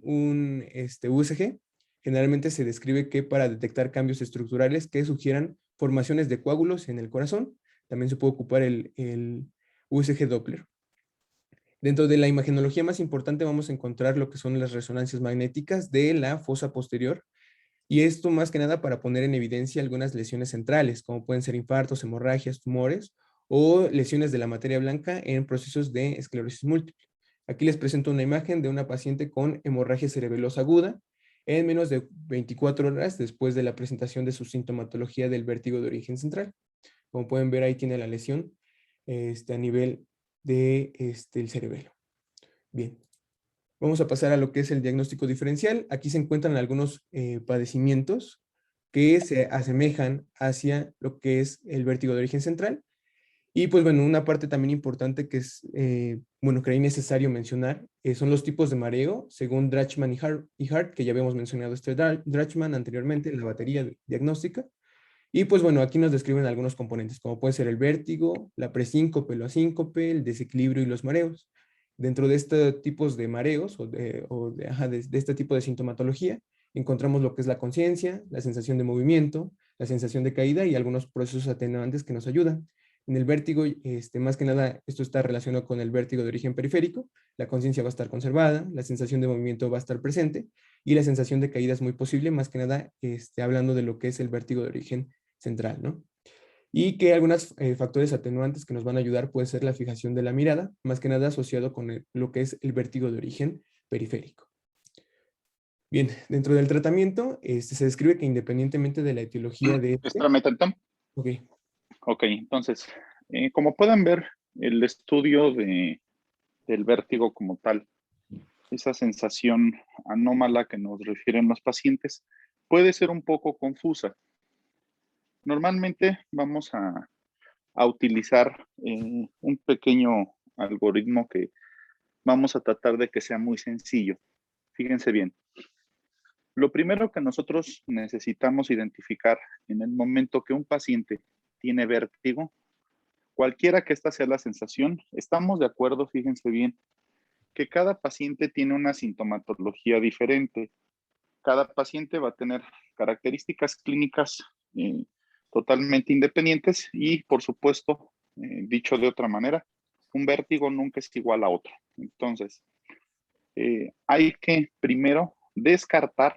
S1: USG. Generalmente se describe que para detectar cambios estructurales que sugieran formaciones de coágulos en el corazón. También se puede ocupar el USG Doppler. Dentro de la imagenología más importante vamos a encontrar lo que son las resonancias magnéticas de la fosa posterior, y esto más que nada para poner en evidencia algunas lesiones centrales, como pueden ser infartos, hemorragias, tumores o lesiones de la materia blanca en procesos de esclerosis múltiple. Aquí les presento una imagen de una paciente con hemorragia cerebelosa aguda en menos de 24 horas después de la presentación de su sintomatología del vértigo de origen central. Como pueden ver, ahí tiene la lesión a nivel de, el cerebelo. Bien. Vamos a pasar a lo que es el diagnóstico diferencial. Aquí se encuentran algunos padecimientos que se asemejan hacia lo que es el vértigo de origen central. Y pues bueno, una parte también importante que es, bueno, creí necesario mencionar, son los tipos de mareo, según Drachman y Hart, que ya habíamos mencionado Drachman anteriormente en la batería diagnóstica. Y pues bueno, aquí nos describen algunos componentes, como puede ser el vértigo, la presíncope, la síncope, el desequilibrio y los mareos. Dentro de estos tipos de mareos de este tipo de sintomatología, encontramos lo que es la conciencia, la sensación de movimiento, la sensación de caída y algunos procesos atenuantes que nos ayudan. En el vértigo, más que nada, esto está relacionado con el vértigo de origen periférico. La conciencia va a estar conservada, la sensación de movimiento va a estar presente y la sensación de caída es muy posible, más que nada hablando de lo que es el vértigo de origen central, ¿no? Y que algunos factores atenuantes que nos van a ayudar puede ser la fijación de la mirada, más que nada asociado con lo que es el vértigo de origen periférico. Bien, dentro del tratamiento se describe que independientemente de la etiología de
S2: Espérame, Tantam.
S1: Ok.
S2: Ok, entonces, como pueden ver, el estudio del vértigo como tal, esa sensación anómala que nos refieren los pacientes, puede ser un poco confusa. Normalmente vamos a utilizar un pequeño algoritmo que vamos a tratar de que sea muy sencillo. Fíjense bien. Lo primero que nosotros necesitamos identificar en el momento que un paciente tiene vértigo, cualquiera que esta sea la sensación, estamos de acuerdo, fíjense bien, que cada paciente tiene una sintomatología diferente. Cada paciente va a tener características clínicas totalmente independientes y, por supuesto, dicho de otra manera, un vértigo nunca es igual a otro. Entonces, hay que primero descartar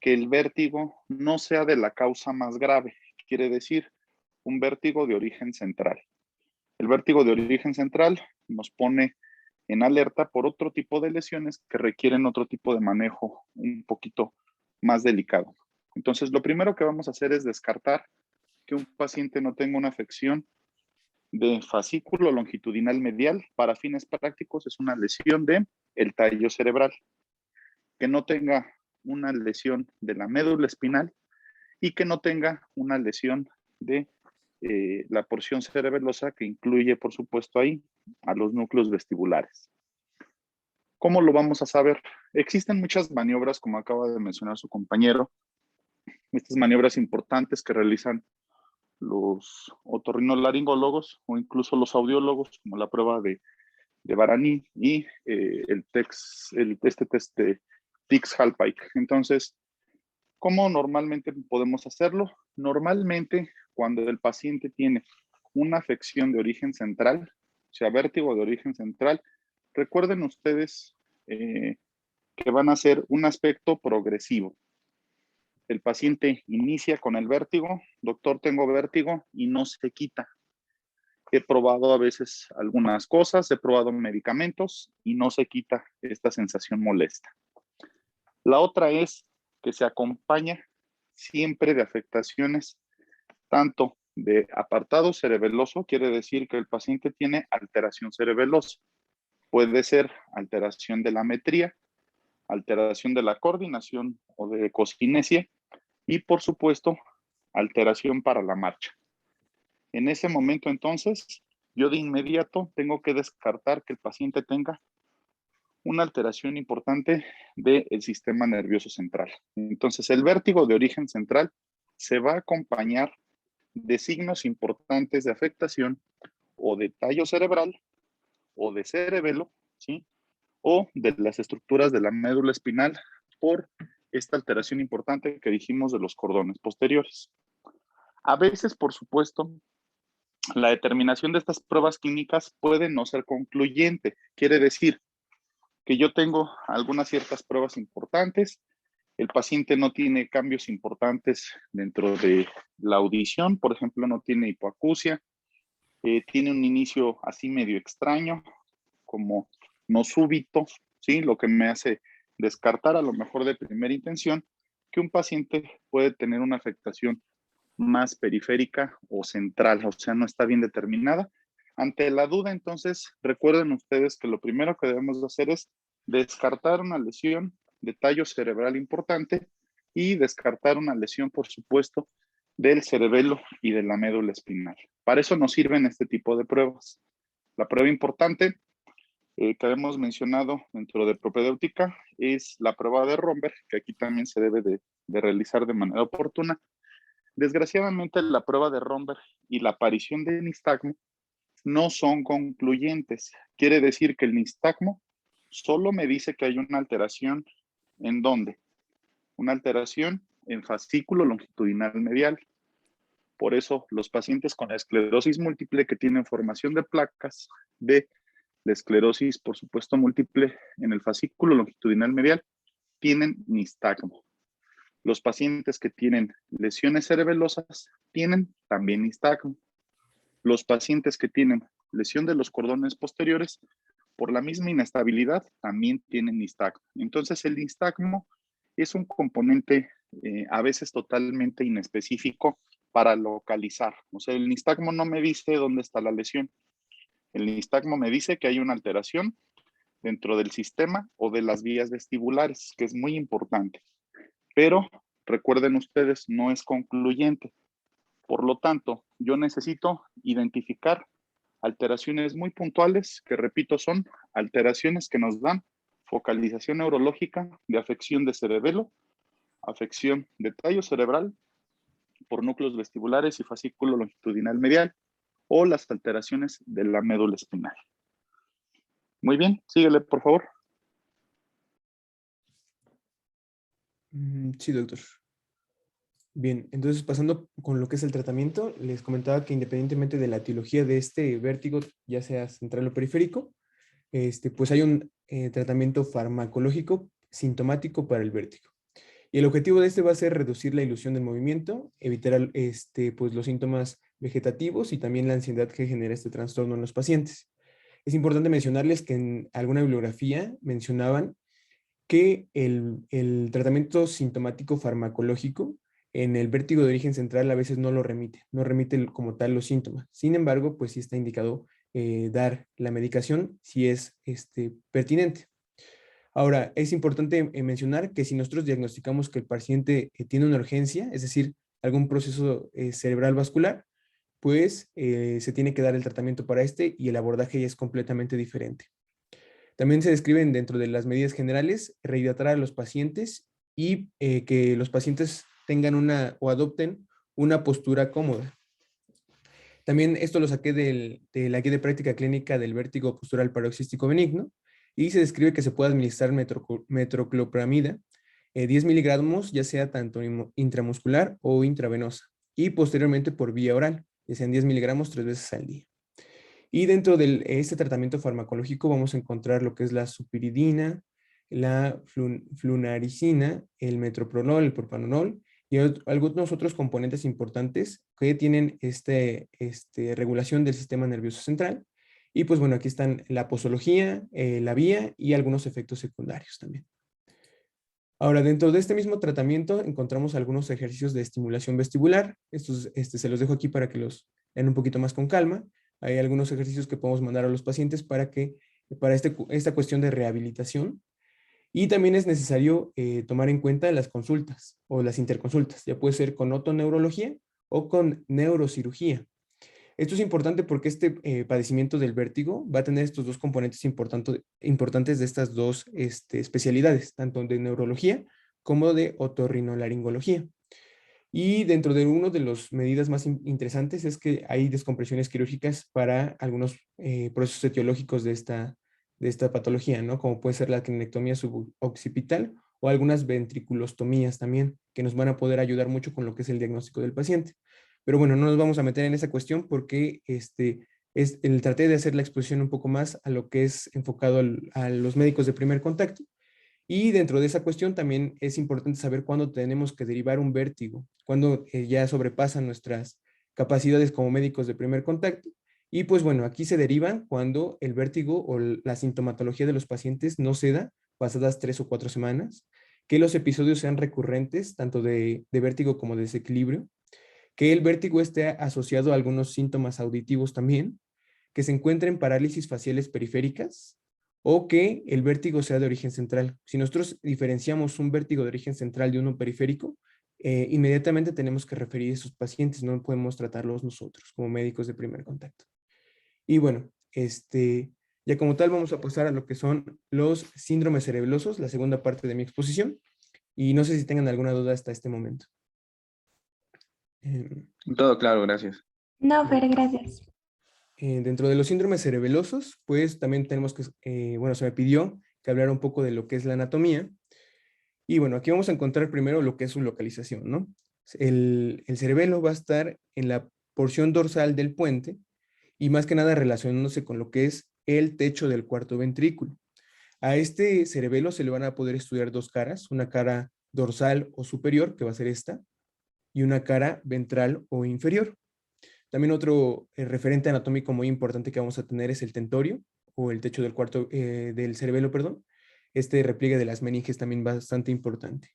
S2: que el vértigo no sea de la causa más grave, quiere decir un vértigo de origen central. El vértigo de origen central nos pone en alerta por otro tipo de lesiones que requieren otro tipo de manejo un poquito más delicado. Entonces, lo primero que vamos a hacer es descartar que un paciente no tenga una afección de fascículo longitudinal medial. Para fines prácticos es una lesión de el tallo cerebral, que no tenga una lesión de la médula espinal y que no tenga una lesión de la porción cerebelosa, que incluye, por supuesto, ahí a los núcleos vestibulares. ¿Cómo lo vamos a saber? Existen muchas maniobras, como acaba de mencionar su compañero, estas maniobras importantes que realizan los otorrinolaringólogos o incluso los audiólogos, como la prueba de Barani y este test de Dix-Hallpike. Entonces, ¿cómo normalmente podemos hacerlo? Normalmente, cuando el paciente tiene una afección de origen central, o sea, vértigo de origen central, recuerden ustedes que van a ser un aspecto progresivo. El paciente inicia con el vértigo, doctor, tengo vértigo y no se quita. He probado a veces algunas cosas, he probado medicamentos y no se quita esta sensación molesta. La otra es que se acompaña siempre de afectaciones tanto de apartado cerebeloso, quiere decir que el paciente tiene alteración cerebelosa. Puede ser alteración de la metría, alteración de la coordinación o de ecocinesia y, por supuesto, alteración para la marcha. En ese momento, entonces, yo de inmediato tengo que descartar que el paciente tenga una alteración importante del sistema nervioso central. Entonces, el vértigo de origen central se va a acompañar de signos importantes de afectación o de tallo cerebral o de cerebelo, ¿sí? O de las estructuras de la médula espinal por esta alteración importante que dijimos de los cordones posteriores. A veces, por supuesto, la determinación de estas pruebas clínicas puede no ser concluyente. Quiere decir que yo tengo algunas ciertas pruebas importantes, el paciente no tiene cambios importantes dentro de la audición, por ejemplo, no tiene hipoacusia, tiene un inicio así medio extraño, como no súbito, ¿sí? Lo que me hace descartar a lo mejor de primera intención que un paciente puede tener una afectación más periférica o central, o sea, no está bien determinada. Ante la duda, entonces, recuerden ustedes que lo primero que debemos de hacer es descartar una lesión de tallo cerebral importante y descartar una lesión, por supuesto, del cerebelo y de la médula espinal. Para eso nos sirven este tipo de pruebas. La prueba importante que hemos mencionado dentro de propedéutica es la prueba de Romberg, que aquí también se debe de realizar de manera oportuna. Desgraciadamente, la prueba de Romberg y la aparición de nistagmo no son concluyentes. Quiere decir que el nistagmo solo me dice que hay una alteración. ¿En dónde? Una alteración en fascículo longitudinal medial. Por eso, los pacientes con esclerosis múltiple que tienen formación de placas de la esclerosis, por supuesto, múltiple en el fascículo longitudinal medial, tienen nistagmo. Los pacientes que tienen lesiones cerebelosas tienen también nistagmo. Los pacientes que tienen lesión de los cordones posteriores, por la misma inestabilidad, también tienen nistagmo. Entonces, el nistagmo es un componente a veces totalmente inespecífico para localizar. O sea, el nistagmo no me dice dónde está la lesión. El nistagmo me dice que hay una alteración dentro del sistema o de las vías vestibulares, que es muy importante. Pero recuerden ustedes, no es concluyente. Por lo tanto, yo necesito identificar alteraciones muy puntuales, que repito, son alteraciones que nos dan focalización neurológica de afección de cerebelo, afección de tallo cerebral por núcleos vestibulares y fascículo longitudinal medial, o las alteraciones de la médula espinal. Muy bien, síguele, por favor.
S1: Sí, doctor. Bien, entonces pasando con lo que es el tratamiento, les comentaba que independientemente de la etiología de este vértigo, ya sea central o periférico, pues hay un tratamiento farmacológico sintomático para el vértigo. Y el objetivo de este va a ser reducir la ilusión del movimiento, evitar pues los síntomas vegetativos y también la ansiedad que genera este trastorno en los pacientes. Es importante mencionarles que en alguna bibliografía mencionaban que el tratamiento sintomático farmacológico en el vértigo de origen central a veces no lo remite, no remite como tal los síntomas. Sin embargo, pues sí está indicado dar la medicación si es pertinente. Ahora, es importante mencionar que si nosotros diagnosticamos que el paciente tiene una urgencia, es decir, algún proceso cerebral vascular, pues se tiene que dar el tratamiento para y el abordaje ya es completamente diferente. También se describen dentro de las medidas generales rehidratar a los pacientes y que los pacientes tengan o adopten una postura cómoda. También esto lo saqué de la guía de práctica clínica del vértigo postural paroxístico benigno y se describe que se puede administrar metroclopramida 10 miligramos, ya sea tanto intramuscular o intravenosa, y posteriormente por vía oral, ya sean 10 miligramos 3 veces al día. Y dentro de este tratamiento farmacológico vamos a encontrar lo que es la supiridina, la flunaricina, el metoprolol, el propranolol y algunos otros componentes importantes que tienen regulación del sistema nervioso central. Y pues bueno, aquí están la posología, la vía y algunos efectos secundarios también. Ahora, dentro de este mismo tratamiento encontramos algunos ejercicios de estimulación vestibular. Estos se los dejo aquí para que los vean un poquito más con calma. Hay algunos ejercicios que podemos mandar a los pacientes para esta cuestión de rehabilitación. Y también es necesario tomar en cuenta las consultas o las interconsultas. Ya puede ser con otoneurología o con neurocirugía. Esto es importante porque este padecimiento del vértigo va a tener estos dos componentes importantes de estas dos especialidades, tanto de neurología como de otorrinolaringología. Y dentro de una de las medidas más interesantes es que hay descompresiones quirúrgicas para algunos procesos etiológicos de esta patología, ¿no? Como puede ser la clinectomía suboccipital o algunas ventriculostomías también, que nos van a poder ayudar mucho con lo que es el diagnóstico del paciente. Pero bueno, no nos vamos a meter en esa cuestión porque traté de hacer la exposición un poco más a lo que es enfocado a los médicos de primer contacto. Y dentro de esa cuestión también es importante saber cuándo tenemos que derivar un vértigo, cuándo ya sobrepasan nuestras capacidades como médicos de primer contacto. Y pues bueno, aquí se derivan cuando el vértigo o la sintomatología de los pacientes no se da pasadas 3 o 4 semanas, que los episodios sean recurrentes, tanto de vértigo como de desequilibrio, que el vértigo esté asociado a algunos síntomas auditivos también, que se encuentren parálisis faciales periféricas o que el vértigo sea de origen central. Si nosotros diferenciamos un vértigo de origen central de uno periférico, inmediatamente tenemos que referir a esos pacientes, no podemos tratarlos nosotros como médicos de primer contacto. Y bueno, ya como tal vamos a pasar a lo que son los síndromes cerebelosos, la segunda parte de mi exposición, y no sé si tengan alguna duda hasta este momento.
S7: Todo claro, gracias.
S3: No, Fer, gracias.
S1: Dentro de los síndromes cerebelosos, pues también tenemos que, bueno, se me pidió que hablara un poco de lo que es la anatomía. Y bueno, aquí vamos a encontrar primero lo que es su localización, ¿no? El cerebelo va a estar en la porción dorsal del puente y más que nada relacionándose con lo que es el techo del cuarto ventrículo. A este cerebelo se le van a poder estudiar dos caras, una cara dorsal o superior, que va a ser esta, y una cara ventral o inferior. También otro referente anatómico muy importante que vamos a tener es el tentorio, o el techo del cuarto, del cerebelo, perdón. Este repliegue de las meninges también bastante importante.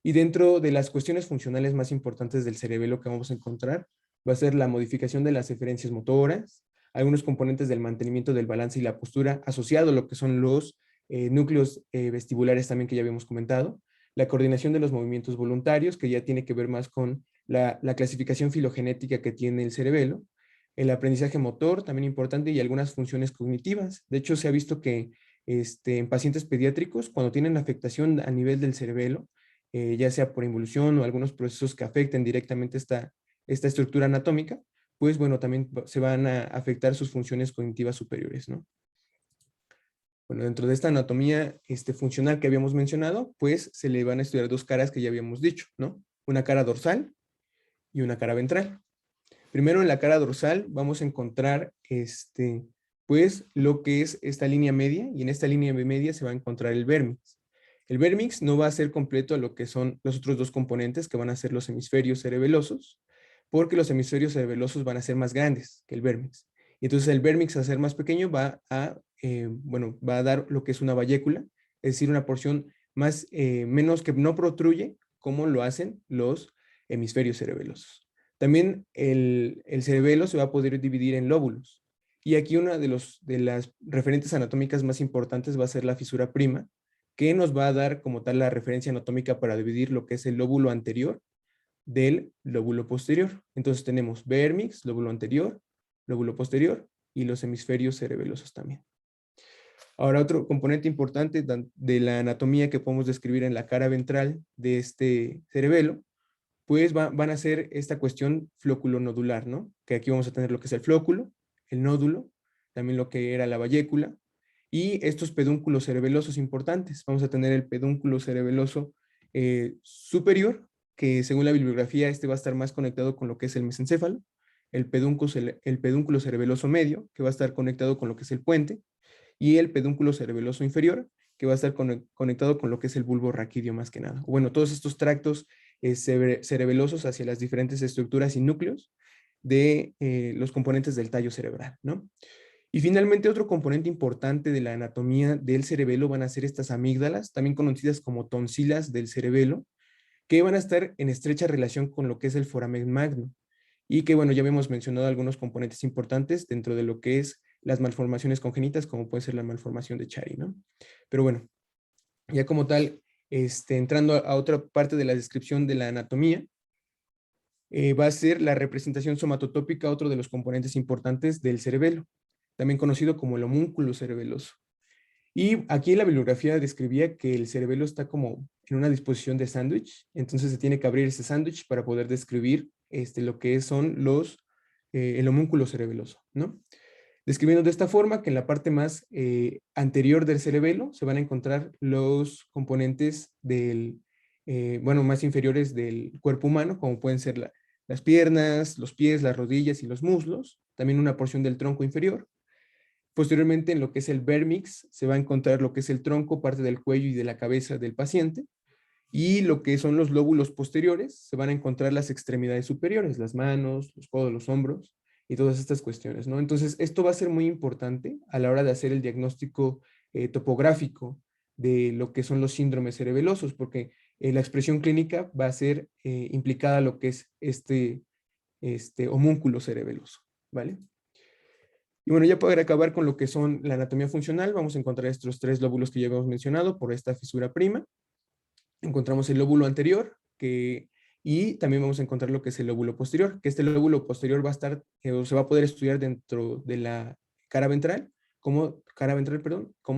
S1: Y dentro de las cuestiones funcionales más importantes del cerebelo que vamos a encontrar, va a ser la modificación de las eferencias motoras, algunos componentes del mantenimiento del balance y la postura, asociado a lo que son los núcleos vestibulares también que ya habíamos comentado, la coordinación de los movimientos voluntarios, que ya tiene que ver más con la clasificación filogenética que tiene el cerebelo, el aprendizaje motor, también importante, y algunas funciones cognitivas. De hecho, se ha visto que en pacientes pediátricos, cuando tienen afectación a nivel del cerebelo, ya sea por involución o algunos procesos que afecten directamente esta estructura anatómica, pues bueno, también se van a afectar sus funciones cognitivas superiores, ¿no? Bueno, dentro de esta anatomía funcional que habíamos mencionado, pues se le van a estudiar dos caras que ya habíamos dicho, ¿no? Una cara dorsal y una cara ventral. Primero en la cara dorsal vamos a encontrar pues lo que es esta línea media, y en esta línea media se va a encontrar el vérmix. El vérmix no va a ser completo a lo que son los otros dos componentes que van a ser los hemisferios cerebelosos, porque los hemisferios cerebelosos van a ser más grandes que el vérmix. Y entonces el vérmix, al ser más pequeño, va a dar lo que es una vallécula, es decir, una porción menos que no protruye como lo hacen los hemisferios cerebelosos. También el cerebelo se va a poder dividir en lóbulos. Y aquí una de las referentes anatómicas más importantes va a ser la fisura prima, que nos va a dar como tal la referencia anatómica para dividir lo que es el lóbulo anterior del lóbulo posterior. Entonces tenemos vérmix, lóbulo anterior, lóbulo posterior y los hemisferios cerebelosos también. Ahora, otro componente importante de la anatomía que podemos describir en la cara ventral de este cerebelo, pues van a ser esta cuestión flóculo-nodular, ¿no? Que aquí vamos a tener lo que es el flóculo, el nódulo, también lo que era la vallécula, y estos pedúnculos cerebelosos importantes. Vamos a tener el pedúnculo cerebeloso superior, que según la bibliografía va a estar más conectado con lo que es el mesencéfalo, el pedúnculo cerebeloso medio, que va a estar conectado con lo que es el puente, y el pedúnculo cerebeloso inferior, que va a estar conectado con lo que es el bulbo raquídeo más que nada. Bueno, todos estos tractos cerebelosos hacia las diferentes estructuras y núcleos de los componentes del tallo cerebral, ¿no? Y finalmente otro componente importante de la anatomía del cerebelo van a ser estas amígdalas, también conocidas como tonsilas del cerebelo, que van a estar en estrecha relación con lo que es el foramen magno. Y que bueno, ya habíamos mencionado algunos componentes importantes dentro de lo que es las malformaciones congénitas, como puede ser la malformación de Chiari, ¿no? Pero bueno, ya como tal, entrando a otra parte de la descripción de la anatomía, va a ser la representación somatotópica, otro de los componentes importantes del cerebelo, también conocido como el homúnculo cerebeloso. Y aquí la bibliografía describía que el cerebelo está como en una disposición de sándwich, entonces se tiene que abrir ese sándwich para poder describir lo que son el homúnculo cerebeloso, ¿no? Describiendo de esta forma que en la parte más anterior del cerebelo se van a encontrar los componentes más inferiores del cuerpo humano, como pueden ser las piernas, los pies, las rodillas y los muslos, también una porción del tronco inferior. Posteriormente, en lo que es el vérmix, se va a encontrar lo que es el tronco, parte del cuello y de la cabeza del paciente. Y lo que son los lóbulos posteriores, se van a encontrar las extremidades superiores, las manos, los codos, los hombros y todas estas cuestiones, ¿no? Entonces, esto va a ser muy importante a la hora de hacer el diagnóstico topográfico de lo que son los síndromes cerebelosos, porque la expresión clínica va a ser implicada a lo que es este homúnculo cerebeloso, ¿vale? Y bueno, ya para acabar con lo que son la anatomía funcional, vamos a encontrar estos 3 lóbulos que ya habíamos mencionado por esta fisura prima. Encontramos el lóbulo anterior, y también vamos a encontrar lo que es el lóbulo posterior, que este lóbulo posterior va a estar, o se va a poder estudiar dentro de la cara ventral, como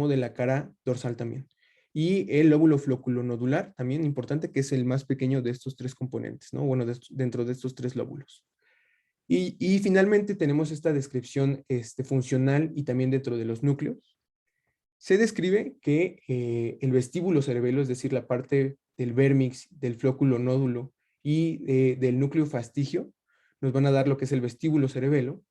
S1: de la cara dorsal también. Y el lóbulo floculonodular, también importante, que es el más pequeño de estos 3 componentes, ¿no? Bueno, dentro de estos 3 lóbulos. Y finalmente tenemos esta descripción funcional y también dentro de los núcleos. Se describe que el vestíbulo cerebelo, es decir, la parte del vérmix, del flóculo nódulo y del núcleo fastigio, nos van a dar lo que es el vestíbulo cerebelo.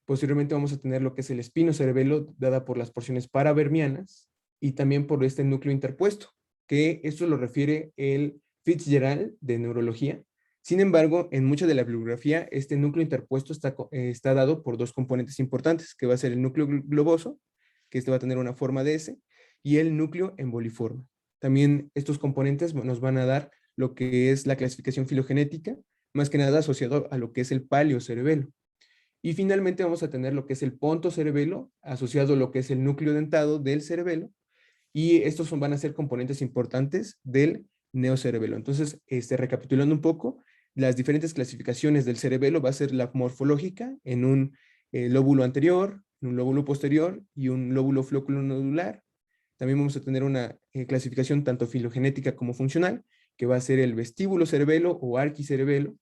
S1: Posteriormente vamos a tener lo que es el espino cerebelo, dada por las porciones paravermianas y también por este núcleo interpuesto, que esto lo refiere el Fitzgerald de neurología. Sin embargo, en mucha de la bibliografía, este núcleo interpuesto está dado por 2 componentes importantes, que va a ser el núcleo globoso, que va a tener una forma de S, y el núcleo emboliforme. También estos componentes nos van a dar lo que es la clasificación filogenética, más que nada asociado a lo que es el paleocerebelo. Y finalmente vamos a tener lo que es el pontocerebelo, asociado a lo que es el núcleo dentado del cerebelo, y estos van a ser componentes importantes del neocerebelo. Entonces, recapitulando un poco, las diferentes clasificaciones del cerebelo va a ser la morfológica en un lóbulo anterior, un lóbulo posterior y un lóbulo floculonodular. También vamos a tener una clasificación tanto filogenética como funcional, que va a ser el vestíbulo cerebelo o arquicerebelo,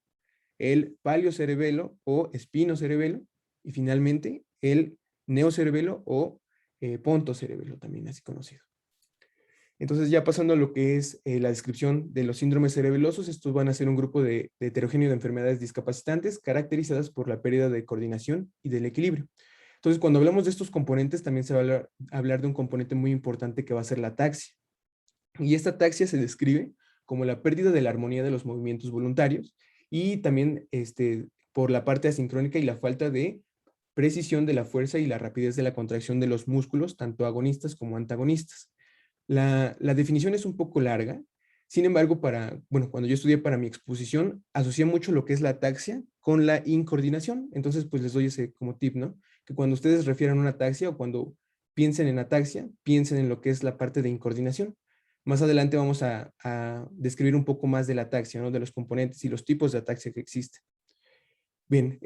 S1: el paleocerebelo o espinocerebelo, y finalmente el neocerebelo o pontocerebelo, también así conocido. Entonces, ya pasando a lo que es la descripción de los síndromes cerebelosos, estos van a ser un grupo de heterogéneo de enfermedades discapacitantes caracterizadas por la pérdida de coordinación y del equilibrio. Entonces, cuando hablamos de estos componentes, también se va a hablar de un componente muy importante que va a ser la ataxia. Y esta ataxia se describe como la pérdida de la armonía de los movimientos voluntarios y también por la parte asincrónica y la falta de precisión de la fuerza y la rapidez de la contracción de los músculos, tanto agonistas como antagonistas. La definición es un poco larga, sin embargo, cuando yo estudié para mi exposición, asocié mucho lo que es la ataxia con la incoordinación. Entonces, pues les doy ese como tip, ¿no? Que cuando ustedes refieran a una ataxia o cuando piensen en ataxia, piensen en lo que es la parte de incoordinación. Más adelante vamos a describir un poco más de la ataxia, ¿no? De los componentes y los tipos de ataxia que existen. Bien,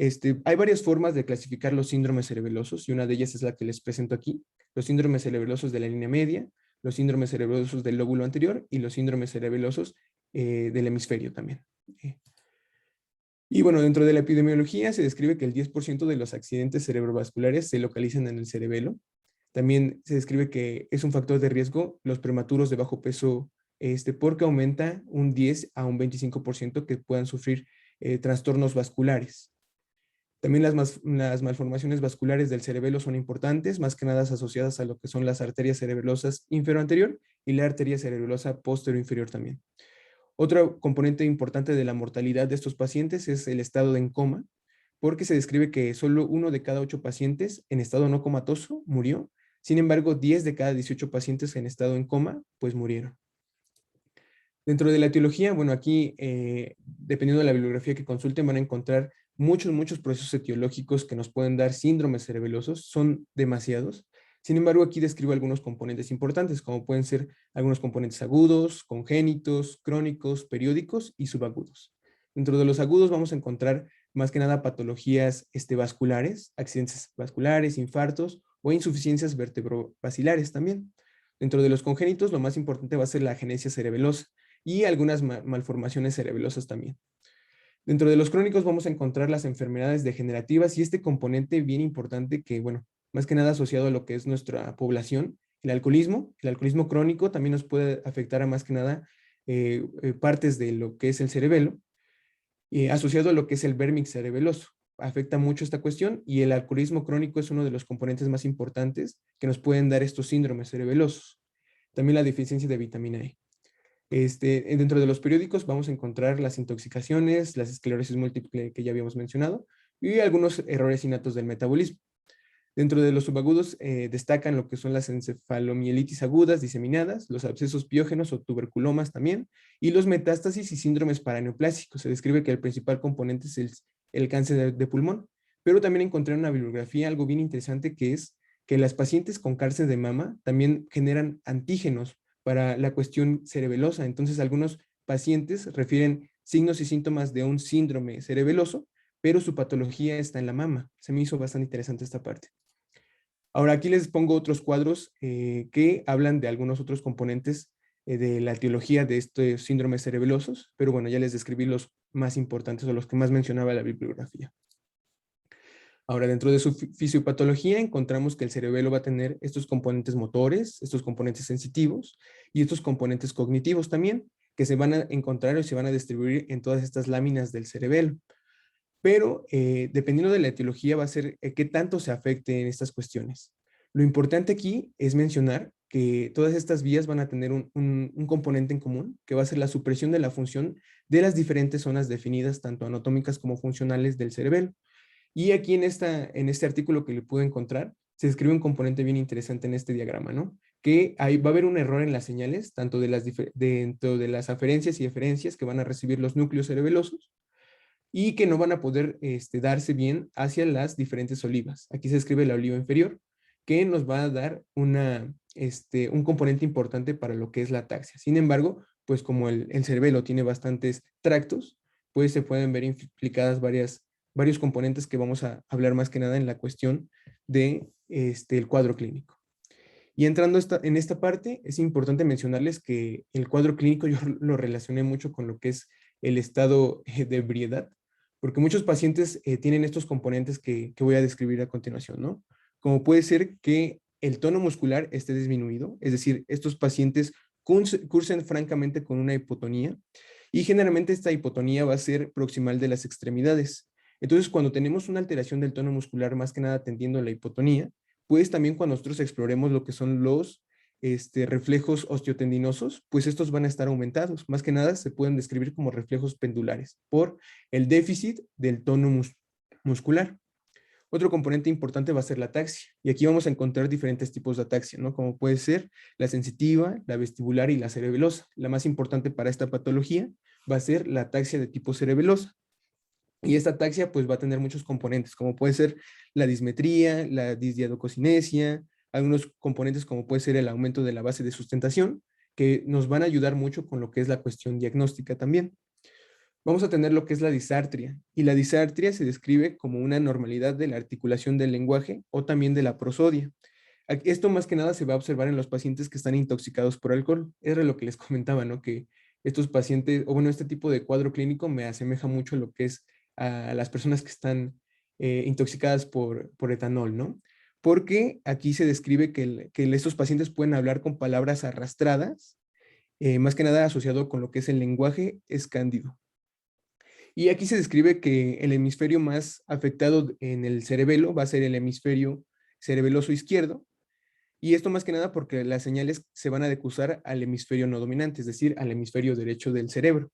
S1: hay varias formas de clasificar los síndromes cerebelosos y una de ellas es la que les presento aquí. Los síndromes cerebelosos de la línea media, los síndromes cerebelosos del lóbulo anterior y los síndromes cerebelosos del hemisferio también. Y bueno, dentro de la epidemiología se describe que el 10% de los accidentes cerebrovasculares se localizan en el cerebelo. También se describe que es un factor de riesgo los prematuros de bajo peso, porque aumenta un 10 a un 25% que puedan sufrir trastornos vasculares. También las malformaciones vasculares del cerebelo son importantes, más que nada asociadas a lo que son las arterias cerebelosas inferior-anterior y la arteria cerebelosa posterior-inferior también. Otro componente importante de la mortalidad de estos pacientes es el estado en coma, porque se describe que solo 1 de cada 8 pacientes en estado no comatoso murió. Sin embargo, 10 de cada 18 pacientes en estado en coma, pues murieron. Dentro de la etiología, bueno, aquí, dependiendo de la bibliografía que consulten, van a encontrar muchos procesos etiológicos que nos pueden dar síndromes cerebelosos. Son demasiados. Sin embargo, aquí describo algunos componentes importantes, como pueden ser algunos componentes agudos, congénitos, crónicos, periódicos y subagudos. Dentro de los agudos vamos a encontrar más que nada patologías vasculares, accidentes vasculares, infartos o insuficiencias vertebrovasculares también. Dentro de los congénitos, lo más importante va a ser la agenesia cerebelosa y algunas malformaciones cerebelosas también. Dentro de los crónicos vamos a encontrar las enfermedades degenerativas y este componente bien importante que, bueno, más que nada asociado a lo que es nuestra población, el alcoholismo crónico también nos puede afectar a más que nada partes de lo que es el cerebelo, asociado a lo que es el vérmix cerebeloso. Afecta mucho esta cuestión y el alcoholismo crónico es uno de los componentes más importantes que nos pueden dar estos síndromes cerebelosos. También la deficiencia de vitamina E. Dentro de los periódicos vamos a encontrar las intoxicaciones, las esclerosis múltiple que ya habíamos mencionado y algunos errores innatos del metabolismo. Dentro de los subagudos destacan lo que son las encefalomielitis agudas diseminadas, los abscesos piógenos o tuberculomas también, y los metástasis y síndromes paraneoplásicos. Se describe que el principal componente es el cáncer de pulmón, pero también encontré en una bibliografía algo bien interesante que es que las pacientes con cáncer de mama también generan antígenos para la cuestión cerebelosa. Entonces, algunos pacientes refieren signos y síntomas de un síndrome cerebeloso, pero su patología está en la mama. Se me hizo bastante interesante esta parte. Ahora aquí les pongo otros cuadros que hablan de algunos otros componentes de la etiología de estos síndromes cerebelosos, pero bueno, ya les describí los más importantes o los que más mencionaba la bibliografía. Ahora, dentro de su fisiopatología encontramos que el cerebelo va a tener estos componentes motores, estos componentes sensitivos y estos componentes cognitivos también, que se van a encontrar o se van a distribuir en todas estas láminas del cerebelo. Pero dependiendo de la etiología va a ser qué tanto se afecte en estas cuestiones. Lo importante aquí es mencionar que todas estas vías van a tener un componente en común, que va a ser la supresión de la función de las diferentes zonas definidas, tanto anatómicas como funcionales del cerebelo. Y aquí en este artículo que le pude encontrar, se describe un componente bien interesante en este diagrama, ¿no? Que ahí va a haber un error en las señales, tanto dentro de las aferencias y eferencias que van a recibir los núcleos cerebelosos, y que no van a poder darse bien hacia las diferentes olivas. Aquí se escribe la oliva inferior, que nos va a dar un componente importante para lo que es la ataxia. Sin embargo, pues como el cerebelo tiene bastantes tractos, pues se pueden ver implicadas varios componentes que vamos a hablar más que nada en la cuestión de el cuadro clínico. Y entrando en esta parte, es importante mencionarles que el cuadro clínico yo lo relacioné mucho con lo que es el estado de ebriedad, porque muchos pacientes tienen estos componentes que voy a describir a continuación, ¿no? Como puede ser que el tono muscular esté disminuido, es decir, estos pacientes cursen francamente con una hipotonía, y generalmente esta hipotonía va a ser proximal de las extremidades. Entonces, cuando tenemos una alteración del tono muscular, más que nada tendiendo a la hipotonía, pues también cuando nosotros exploremos lo que son los reflejos osteotendinosos, pues estos van a estar aumentados. Más que nada se pueden describir como reflejos pendulares por el déficit del tono muscular. Otro componente importante va a ser la ataxia. Y aquí vamos a encontrar diferentes tipos de ataxia, ¿no? Como puede ser la sensitiva, la vestibular y la cerebelosa. La más importante para esta patología va a ser la ataxia de tipo cerebelosa. Y esta ataxia pues va a tener muchos componentes, como puede ser la dismetría, la disdiadococinesia, algunos componentes como puede ser el aumento de la base de sustentación, que nos van a ayudar mucho con lo que es la cuestión diagnóstica también. Vamos a tener lo que es la disartria, y la disartria se describe como una anormalidad de la articulación del lenguaje o también de la prosodia. Esto más que nada se va a observar en los pacientes que están intoxicados por alcohol. Era lo que les comentaba, ¿no? Que estos pacientes, o bueno, este tipo de cuadro clínico me asemeja mucho a lo que es a las personas que están intoxicadas por etanol, ¿no? Porque aquí se describe que estos pacientes pueden hablar con palabras arrastradas, más que nada asociado con lo que es el lenguaje escándido. Y aquí se describe que el hemisferio más afectado en el cerebelo va a ser el hemisferio cerebeloso izquierdo, y esto más que nada porque las señales se van a decusar al hemisferio no dominante, es decir, al hemisferio derecho del cerebro.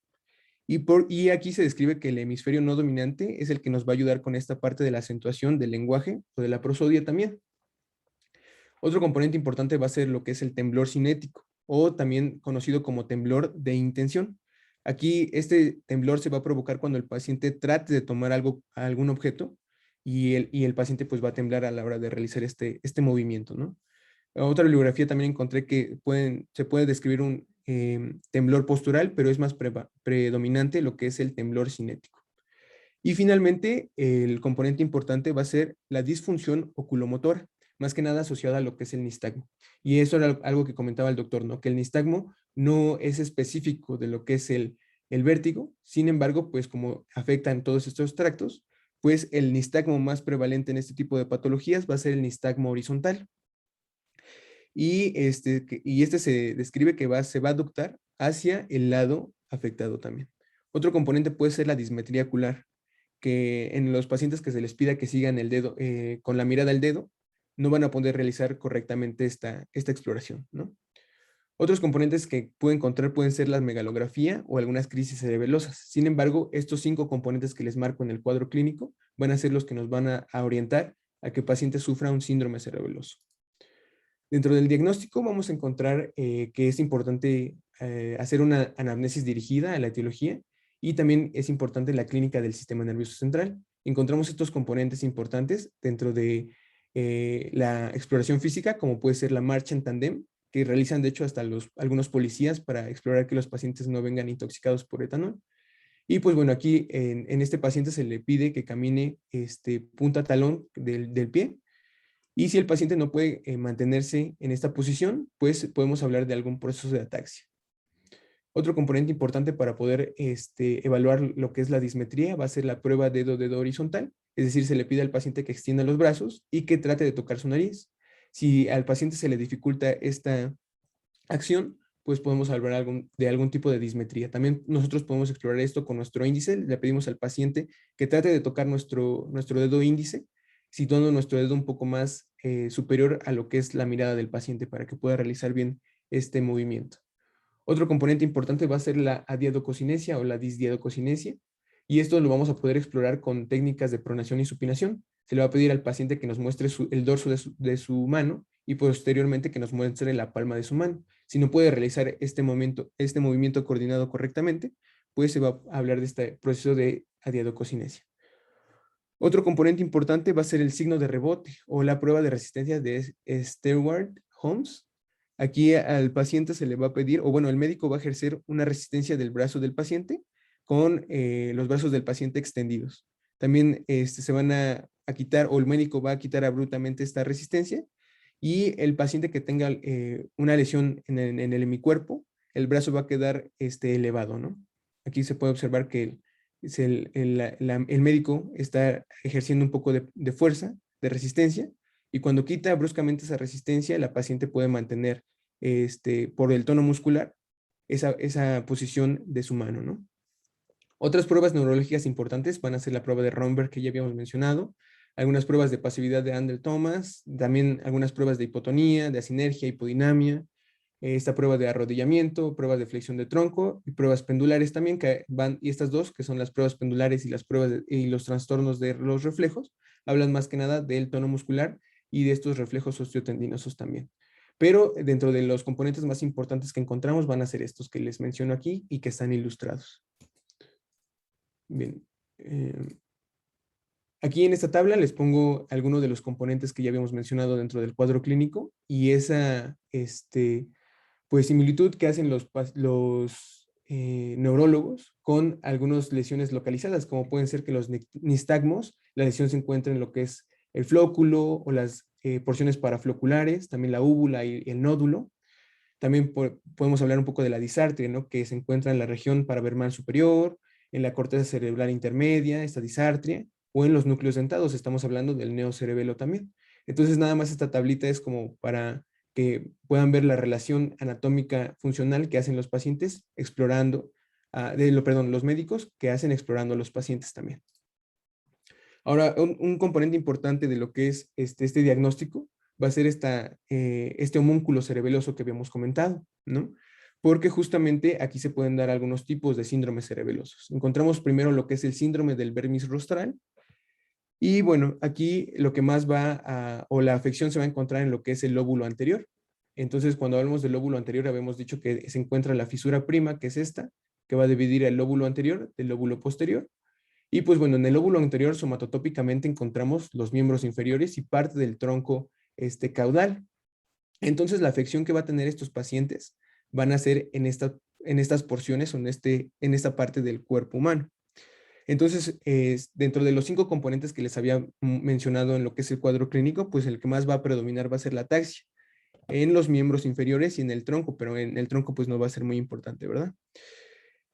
S1: Y aquí se describe que el hemisferio no dominante es el que nos va a ayudar con esta parte de la acentuación del lenguaje o de la prosodia también. Otro componente importante va a ser lo que es el temblor cinético, o también conocido como temblor de intención. Aquí este temblor se va a provocar cuando el paciente trate de tomar algún objeto y el paciente pues va a temblar a la hora de realizar este movimiento, ¿no? Otra bibliografía también encontré que se puede describir temblor postural, pero es más predominante lo que es el temblor cinético. Y finalmente, el componente importante va a ser la disfunción oculomotora, más que nada asociada a lo que es el nistagmo. Y eso era algo que comentaba el doctor, ¿no? Que el nistagmo no es específico de lo que es el vértigo, sin embargo, pues como afectan todos estos tractos, pues el nistagmo más prevalente en este tipo de patologías va a ser el nistagmo horizontal. Y este se describe que se va a aductar hacia el lado afectado también. Otro componente puede ser la dismetría ocular, que en los pacientes que se les pida que sigan el dedo, con la mirada al dedo, no van a poder realizar correctamente esta exploración, ¿no? Otros componentes que pueden encontrar pueden ser la megalografía o algunas crisis cerebelosas. Sin embargo, estos 5 componentes que les marco en el cuadro clínico van a ser los que nos van a orientar a que el paciente sufra un síndrome cerebeloso. Dentro del diagnóstico vamos a encontrar que es importante hacer una anamnesis dirigida a la etiología y también es importante la clínica del sistema nervioso central. Encontramos estos componentes importantes dentro de la exploración física, como puede ser la marcha en tándem, que realizan de hecho hasta algunos policías para explorar que los pacientes no vengan intoxicados por etanol. Y pues bueno, aquí en este paciente se le pide que camine punta talón del pie. Y si el paciente no puede mantenerse en esta posición, pues podemos hablar de algún proceso de ataxia. Otro componente importante para poder evaluar lo que es la dismetría va a ser la prueba dedo-dedo horizontal, es decir, se le pide al paciente que extienda los brazos y que trate de tocar su nariz. Si al paciente se le dificulta esta acción, pues podemos hablar de algún tipo de dismetría. También nosotros podemos explorar esto con nuestro índice. Le pedimos al paciente que trate de tocar nuestro dedo índice, situando nuestro dedo un poco más superior a lo que es la mirada del paciente para que pueda realizar bien este movimiento. Otro componente importante va a ser la adiadococinesia o la disdiadococinesia, y esto lo vamos a poder explorar con técnicas de pronación y supinación. Se le va a pedir al paciente que nos muestre el dorso de su mano y posteriormente que nos muestre la palma de su mano. Si no puede realizar este movimiento coordinado correctamente, pues se va a hablar de este proceso de adiadococinesia. Otro componente importante va a ser el signo de rebote o la prueba de resistencia de Stewart-Holmes. Aquí al paciente se le va a pedir, o bueno, el médico va a ejercer una resistencia del brazo del paciente con los brazos del paciente extendidos. También se van a quitar, o el médico va a quitar abruptamente esta resistencia, y el paciente que tenga una lesión en el hemicuerpo, el brazo va a quedar elevado, ¿no? Aquí se puede observar que el médico está ejerciendo un poco de fuerza, de resistencia, y cuando quita bruscamente esa resistencia, la paciente puede mantener por el tono muscular esa posición de su mano, ¿no? Otras pruebas neurológicas importantes van a ser la prueba de Romberg que ya habíamos mencionado, algunas pruebas de pasividad de Andel-Thomas, también algunas pruebas de hipotonía, de asinergia, hipodinamia, esta prueba de arrodillamiento, pruebas de flexión de tronco y pruebas pendulares también, que van, y estas dos, que son las pruebas pendulares y las pruebas y los trastornos de los reflejos, hablan más que nada del tono muscular y de estos reflejos osteotendinosos también. Pero dentro de los componentes más importantes que encontramos van a ser estos que les menciono aquí y que están ilustrados. Bien. Aquí en esta tabla les pongo algunos de los componentes que ya habíamos mencionado dentro del cuadro clínico y esa pues similitud que hacen los neurólogos con algunas lesiones localizadas, como pueden ser que los nistagmos, la lesión se encuentra en lo que es el flóculo o las porciones parafloculares, también la úvula y el nódulo. También podemos hablar un poco de la disartria, ¿no? Que se encuentra en la región paravermal superior, en la corteza cerebral intermedia, esta disartria, o en los núcleos dentados, estamos hablando del neocerebelo también. Entonces nada más esta tablita es como para que puedan ver la relación anatómica funcional que hacen los pacientes explorando, los médicos que hacen explorando a los pacientes también. Ahora, un componente importante de lo que es este diagnóstico va a ser este homúnculo cerebeloso que habíamos comentado, ¿no? Porque justamente aquí se pueden dar algunos tipos de síndromes cerebelosos. Encontramos primero lo que es el síndrome del vermis rostral, y bueno, aquí lo que más o la afección se va a encontrar en lo que es el lóbulo anterior. Entonces, cuando hablamos del lóbulo anterior, habíamos dicho que se encuentra la fisura prima, que es esta, que va a dividir el lóbulo anterior del lóbulo posterior. Y pues bueno, en el lóbulo anterior somatotópicamente encontramos los miembros inferiores y parte del tronco caudal. Entonces, la afección que va a tener estos pacientes van a ser en estas porciones o en esta parte del cuerpo humano. Entonces, dentro de los 5 componentes que les había mencionado en lo que es el cuadro clínico, pues el que más va a predominar va a ser la ataxia en los miembros inferiores y en el tronco, pero en el tronco pues no va a ser muy importante, ¿verdad?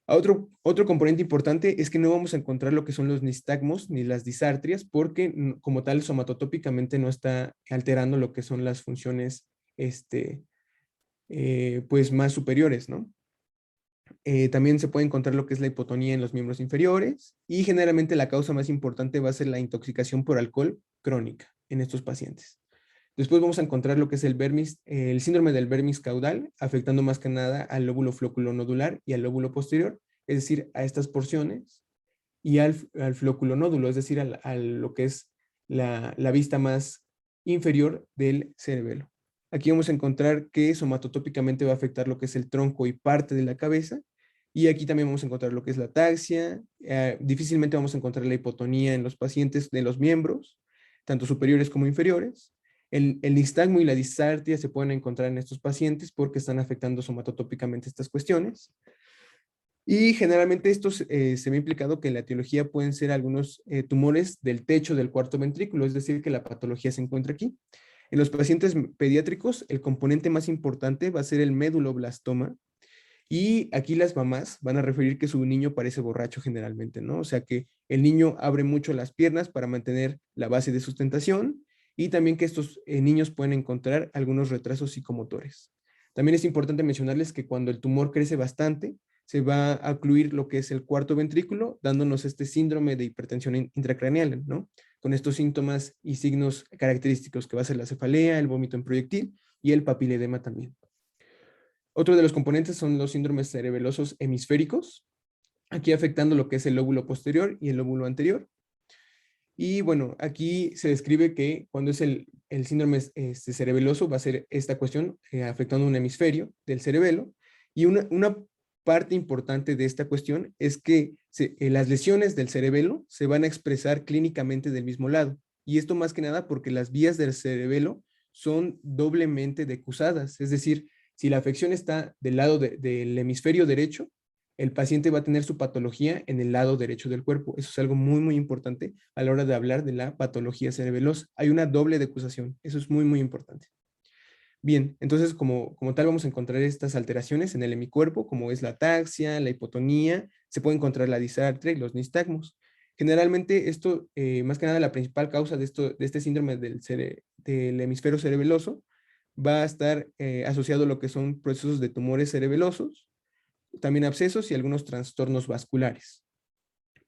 S1: Otro componente importante es que no vamos a encontrar lo que son los nistagmos ni las disartrias, porque como tal somatotópicamente no está alterando lo que son las funciones pues más superiores, ¿no? También se puede encontrar lo que es la hipotonía en los miembros inferiores y generalmente la causa más importante va a ser la intoxicación por alcohol crónica en estos pacientes. Después vamos a encontrar lo que es el síndrome del vermis caudal, afectando más que nada al lóbulo floculonodular y al lóbulo posterior, es decir, a estas porciones, y al floculonódulo, es decir, a lo que es la vista más inferior del cerebelo. Aquí vamos a encontrar que somatotópicamente va a afectar lo que es el tronco y parte de la cabeza, y aquí también vamos a encontrar lo que es la ataxia. Difícilmente vamos a encontrar la hipotonía en los pacientes de los miembros, tanto superiores como inferiores. El nistagmo y la disartria se pueden encontrar en estos pacientes porque están afectando somatotópicamente estas cuestiones. Y generalmente esto se ve implicado que en la etiología pueden ser algunos tumores del techo del cuarto ventrículo, es decir, que la patología se encuentra aquí. En los pacientes pediátricos, el componente más importante va a ser el méduloblastoma, y aquí las mamás van a referir que su niño parece borracho generalmente, ¿no? O sea que el niño abre mucho las piernas para mantener la base de sustentación, y también que estos niños pueden encontrar algunos retrasos psicomotores. También es importante mencionarles que cuando el tumor crece bastante, se va a ocluir lo que es el cuarto ventrículo, dándonos este síndrome de hipertensión intracraneal, ¿no? Con estos síntomas y signos característicos que va a ser la cefalea, el vómito en proyectil y el papiledema también. Otro de los componentes son los síndromes cerebelosos hemisféricos, aquí afectando lo que es el lóbulo posterior y el lóbulo anterior. Y bueno, aquí se describe que cuando es el síndrome cerebeloso va a ser esta cuestión afectando un hemisferio del cerebelo. Y una parte importante de esta cuestión es que las lesiones del cerebelo se van a expresar clínicamente del mismo lado. Y esto más que nada porque las vías del cerebelo son doblemente decusadas. Es decir, si la afección está del lado del hemisferio derecho, el paciente va a tener su patología en el lado derecho del cuerpo. Eso es algo muy, muy importante a la hora de hablar de la patología cerebelosa. Hay una doble decusación. Eso es muy, muy importante. Bien, entonces como tal vamos a encontrar estas alteraciones en el hemicuerpo, como es la ataxia, la hipotonía, se puede encontrar la disartria y los nistagmos. Generalmente esto, más que nada la principal causa de este síndrome del hemisferio cerebeloso, va a estar asociado a lo que son procesos de tumores cerebelosos, también abscesos y algunos trastornos vasculares.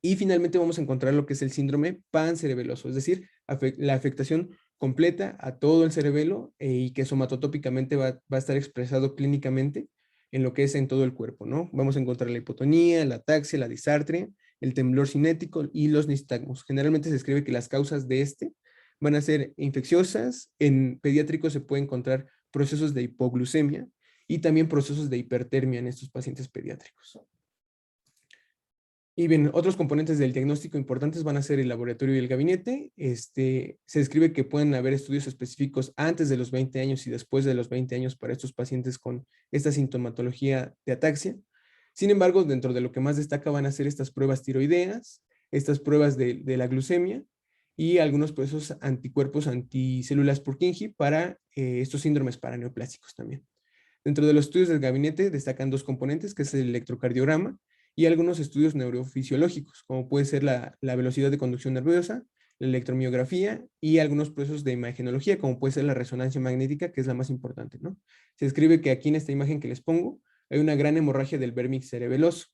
S1: Y finalmente vamos a encontrar lo que es el síndrome pancerebeloso, es decir, la afectación completa a todo el cerebelo y que somatotópicamente va a estar expresado clínicamente en lo que es en todo el cuerpo, ¿no? Vamos a encontrar la hipotonía, la ataxia, la disartria, el temblor cinético y los nistagmos. Generalmente se escribe que las causas de van a ser infecciosas. En pediátricos se puede encontrar procesos de hipoglucemia y también procesos de hipertermia en estos pacientes pediátricos. Y bien, otros componentes del diagnóstico importantes van a ser el laboratorio y el gabinete. Se describe que pueden haber estudios específicos antes de los 20 años y después de los 20 años para estos pacientes con esta sintomatología de ataxia. Sin embargo, dentro de lo que más destaca van a ser estas pruebas tiroideas, estas pruebas de la glucemia y algunos procesos anticuerpos anticélulas Purkinje para estos síndromes paraneoplásicos también. Dentro de los estudios del gabinete destacan 2 componentes, que es el electrocardiograma y algunos estudios neurofisiológicos, como puede ser la velocidad de conducción nerviosa, la electromiografía y algunos procesos de imagenología, como puede ser la resonancia magnética, que es la más importante, ¿no? Se describe que aquí en esta imagen que les pongo hay una gran hemorragia del vérmix cerebeloso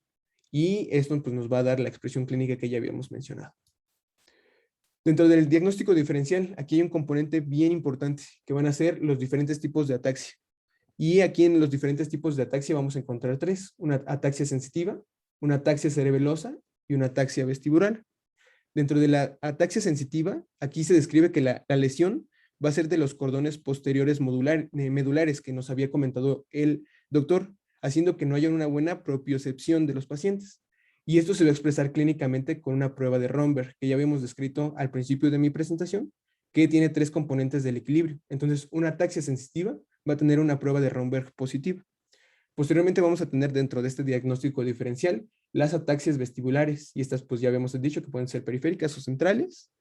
S1: y esto pues, nos va a dar la expresión clínica que ya habíamos mencionado. Dentro del diagnóstico diferencial, aquí hay un componente bien importante que van a ser los diferentes tipos de ataxia. Y aquí en los diferentes tipos de ataxia vamos a encontrar 3, una ataxia sensitiva, una ataxia cerebelosa y una ataxia vestibular. Dentro de la ataxia sensitiva, aquí se describe que la lesión va a ser de los cordones posteriores medulares que nos había comentado el doctor, haciendo que no haya una buena propiocepción de los pacientes. Y esto se va a expresar clínicamente con una prueba de Romberg, que ya habíamos descrito al principio de mi presentación, que tiene 3 componentes del equilibrio. Entonces, una ataxia sensitiva va a tener una prueba de Romberg positiva. Posteriormente vamos a tener dentro de este diagnóstico diferencial las ataxias vestibulares, y estas pues ya habíamos dicho que pueden ser periféricas o centrales,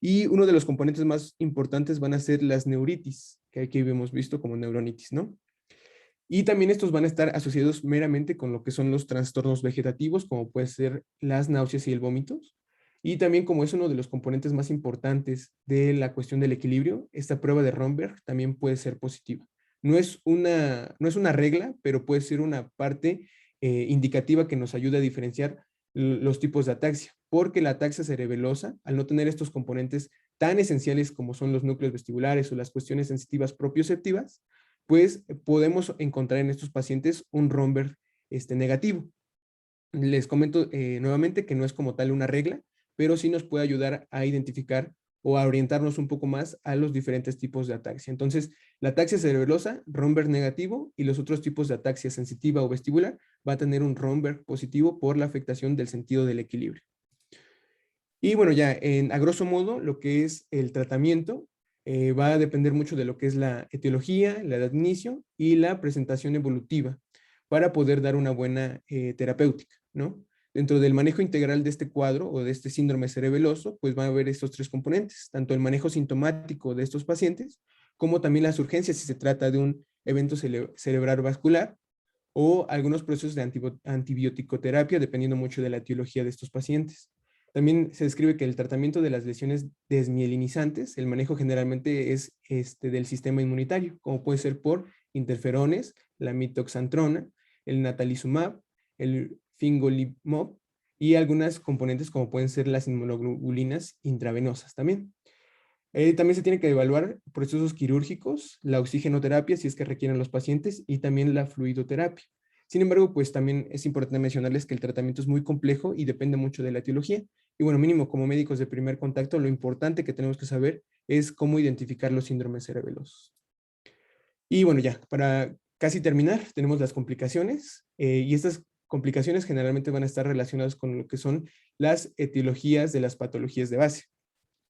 S1: y uno de los componentes más importantes van a ser las neuritis, que aquí hemos visto como neuronitis, ¿no? Y también estos van a estar asociados meramente con lo que son los trastornos vegetativos, como puede ser las náuseas y el vómito. Y también como es uno de los componentes más importantes de la cuestión del equilibrio, esta prueba de Romberg también puede ser positiva. No es una regla, pero puede ser una parte indicativa que nos ayuda a diferenciar los tipos de ataxia, porque la ataxia cerebelosa, al no tener estos componentes tan esenciales como son los núcleos vestibulares o las cuestiones sensitivas propioceptivas, pues podemos encontrar en estos pacientes un Romberg negativo. Les comento nuevamente que no es como tal una regla, pero sí nos puede ayudar a identificar o a orientarnos un poco más a los diferentes tipos de ataxia. Entonces, la ataxia cerebelosa, Romberg negativo, y los otros tipos de ataxia sensitiva o vestibular va a tener un Romberg positivo por la afectación del sentido del equilibrio. Y bueno, ya a grosso modo, lo que es el tratamiento va a depender mucho de lo que es la etiología, la edad de inicio y la presentación evolutiva para poder dar una buena terapéutica, ¿no? Dentro del manejo integral de este cuadro o de este síndrome cerebeloso, pues va a haber estos tres componentes, tanto el manejo sintomático de estos pacientes, como también las urgencias si se trata de un evento cerebral vascular o algunos procesos de antibioticoterapia, dependiendo mucho de la etiología de estos pacientes. También se describe que el tratamiento de las lesiones desmielinizantes, el manejo generalmente es del sistema inmunitario, como puede ser por interferones, la mitoxantrona, el natalizumab, el fingolimab y algunas componentes como pueden ser las inmunoglobulinas intravenosas también. También se tiene que evaluar procesos quirúrgicos, la oxigenoterapia si es que requieren los pacientes y también la fluidoterapia. Sin embargo, pues también es importante mencionarles que el tratamiento es muy complejo y depende mucho de la etiología. Y bueno, mínimo como médicos de primer contacto, lo importante que tenemos que saber es cómo identificar los síndromes cerebelosos. Y bueno, ya, para casi terminar, tenemos las complicaciones y estas complicaciones generalmente van a estar relacionadas con lo que son las etiologías de las patologías de base.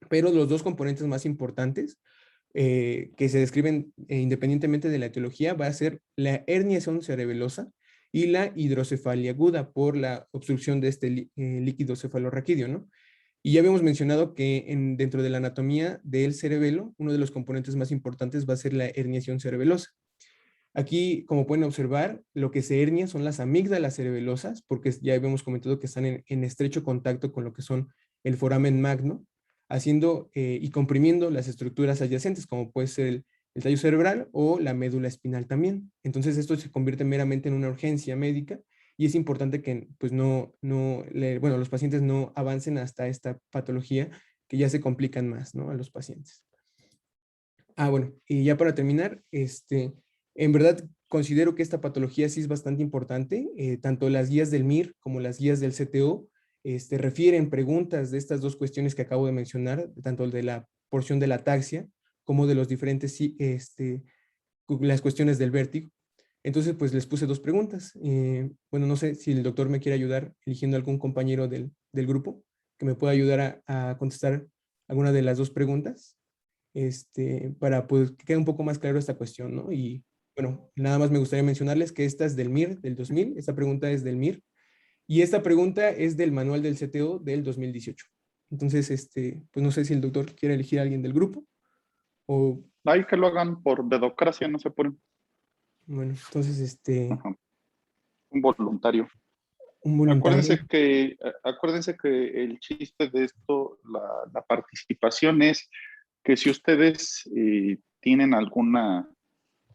S1: Pero los dos componentes más importantes que se describen independientemente de la etiología va a ser la herniación cerebelosa y la hidrocefalia aguda por la obstrucción de este líquido cefalorraquídeo, ¿no? Y ya habíamos mencionado que dentro de la anatomía del cerebelo, uno de los componentes más importantes va a ser la herniación cerebelosa. Aquí, como pueden observar, lo que se hernia son las amígdalas cerebelosas, porque ya habíamos comentado que están en estrecho contacto con lo que son el foramen magno, haciendo y comprimiendo las estructuras adyacentes, como puede ser el tallo cerebral o la médula espinal también. Entonces, esto se convierte meramente en una urgencia médica y es importante que pues, bueno, los pacientes no avancen hasta esta patología que ya se complican más, ¿no? A los pacientes. Bueno, y ya para terminar, en verdad considero que esta patología sí es bastante importante, tanto las guías del MIR como las guías del CTO refieren preguntas de estas dos cuestiones que acabo de mencionar, tanto el de la porción de la ataxia como de los diferentes, las cuestiones del vértigo. Entonces, pues les puse dos preguntas. Bueno, no sé si el doctor me quiere ayudar eligiendo algún compañero del grupo que me pueda ayudar a contestar alguna de las dos preguntas. Para pues, que quede un poco más claro esta cuestión, ¿no? Y bueno, nada más me gustaría mencionarles que esta es del MIR del 2000, esta pregunta es del MIR, y esta pregunta es del manual del CTO del 2018. Entonces, pues no sé si el doctor quiere elegir a alguien del grupo, o...
S2: Hay que lo hagan por dedocracia, no se ponen.
S1: Bueno, entonces,
S2: Ajá. Un voluntario.
S1: un voluntario.
S2: Acuérdense que el chiste de esto, la participación es que si ustedes tienen alguna,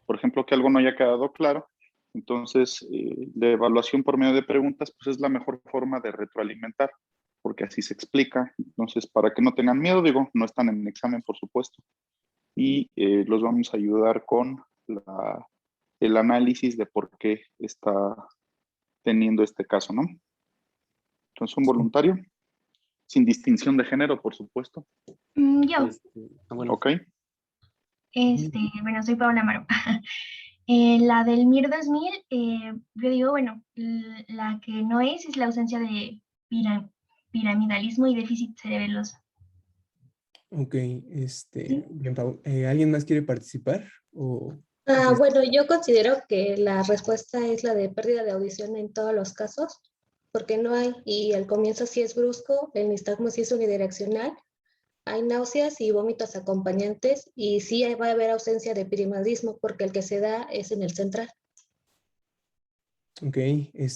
S2: por ejemplo, que algo no haya quedado claro, entonces la evaluación por medio de preguntas pues es la mejor forma de retroalimentar, porque así se explica. Entonces, para que no tengan miedo, digo, no están en examen, por supuesto, y los vamos a ayudar con el análisis de por qué está teniendo este caso, ¿no? Entonces, un voluntario, sin distinción de género, por supuesto.
S3: Yo,
S4: Bueno,
S2: Ok.
S3: bueno, soy Paola Amaro. La del MIR 2000, yo digo, bueno, la que no es la ausencia de piramidalismo y déficit cerebeloso.
S1: Ok,
S3: ¿Sí?
S1: bien, Pau. ¿Alguien más quiere participar? O... Entonces,
S7: Bueno, yo considero que la respuesta es la de pérdida de audición en todos los casos, porque no hay, y al comienzo sí es brusco, el nistagmo sí es unidireccional, hay náuseas y vómitos acompañantes, y sí va a haber ausencia de primadismo, porque el que se da es en el central.
S1: ok,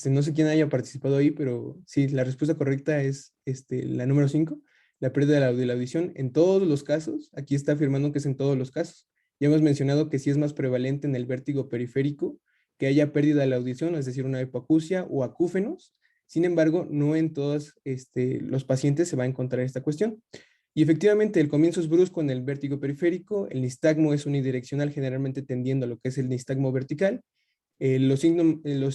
S1: no sé quién haya participado ahí, pero sí, la respuesta correcta es la número 5, la pérdida de la audición en todos los casos. Aquí está afirmando que es en todos los casos. Ya hemos mencionado que sí es más prevalente en el vértigo periférico que haya pérdida de la audición, es decir, una hipoacusia o acúfenos. Sin embargo, no en todos los pacientes se va a encontrar esta cuestión. Y efectivamente, el comienzo es brusco en el vértigo periférico, el nistagmo es unidireccional, generalmente tendiendo a lo que es el nistagmo vertical. Los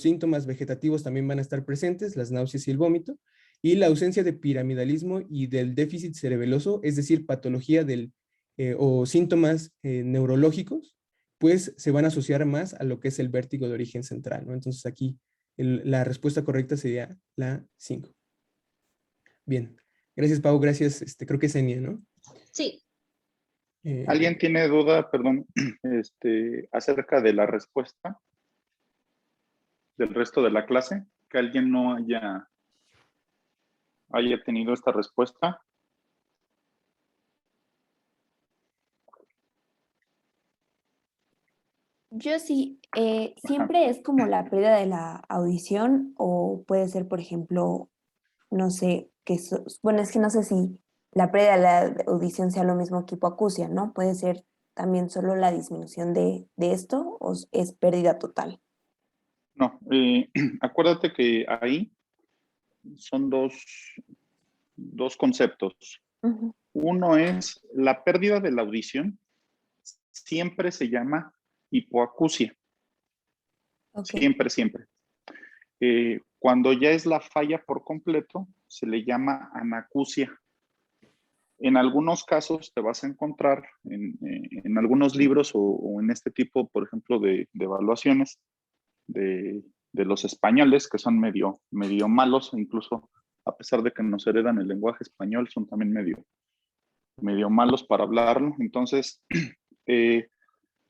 S1: síntomas vegetativos también van a estar presentes, las náuseas y el vómito, y la ausencia de piramidalismo y del déficit cerebeloso, es decir, patología o síntomas neurológicos, pues se van a asociar más a lo que es el vértigo de origen central, ¿no? Entonces aquí la respuesta correcta sería la 5. Bien, gracias Pau, gracias, creo que es Enia, ¿no?
S7: Sí.
S2: ¿Alguien tiene duda, perdón, acerca de la respuesta del resto de la clase? ¿Que alguien no haya tenido esta respuesta?
S5: Yo sí,
S2: Ajá.
S5: siempre es como la pérdida de la audición o puede ser, por ejemplo, no sé, bueno, es que no sé si la pérdida de la audición sea lo mismo que hipoacusia, ¿no? Puede ser también solo la disminución de esto o es pérdida total.
S2: No, acuérdate que ahí son dos conceptos.
S5: Ujú.
S2: Uno es la pérdida de la audición, siempre se llama hipoacusia,
S5: Ok,
S2: siempre, siempre. Cuando ya es la falla por completo, se le llama anacusia. En algunos casos te vas a encontrar en algunos libros o en este tipo, por ejemplo, de evaluaciones de los españoles, que son medio malos, incluso a pesar de que nos heredan el lenguaje español, son también medio malos para hablarlo. Entonces,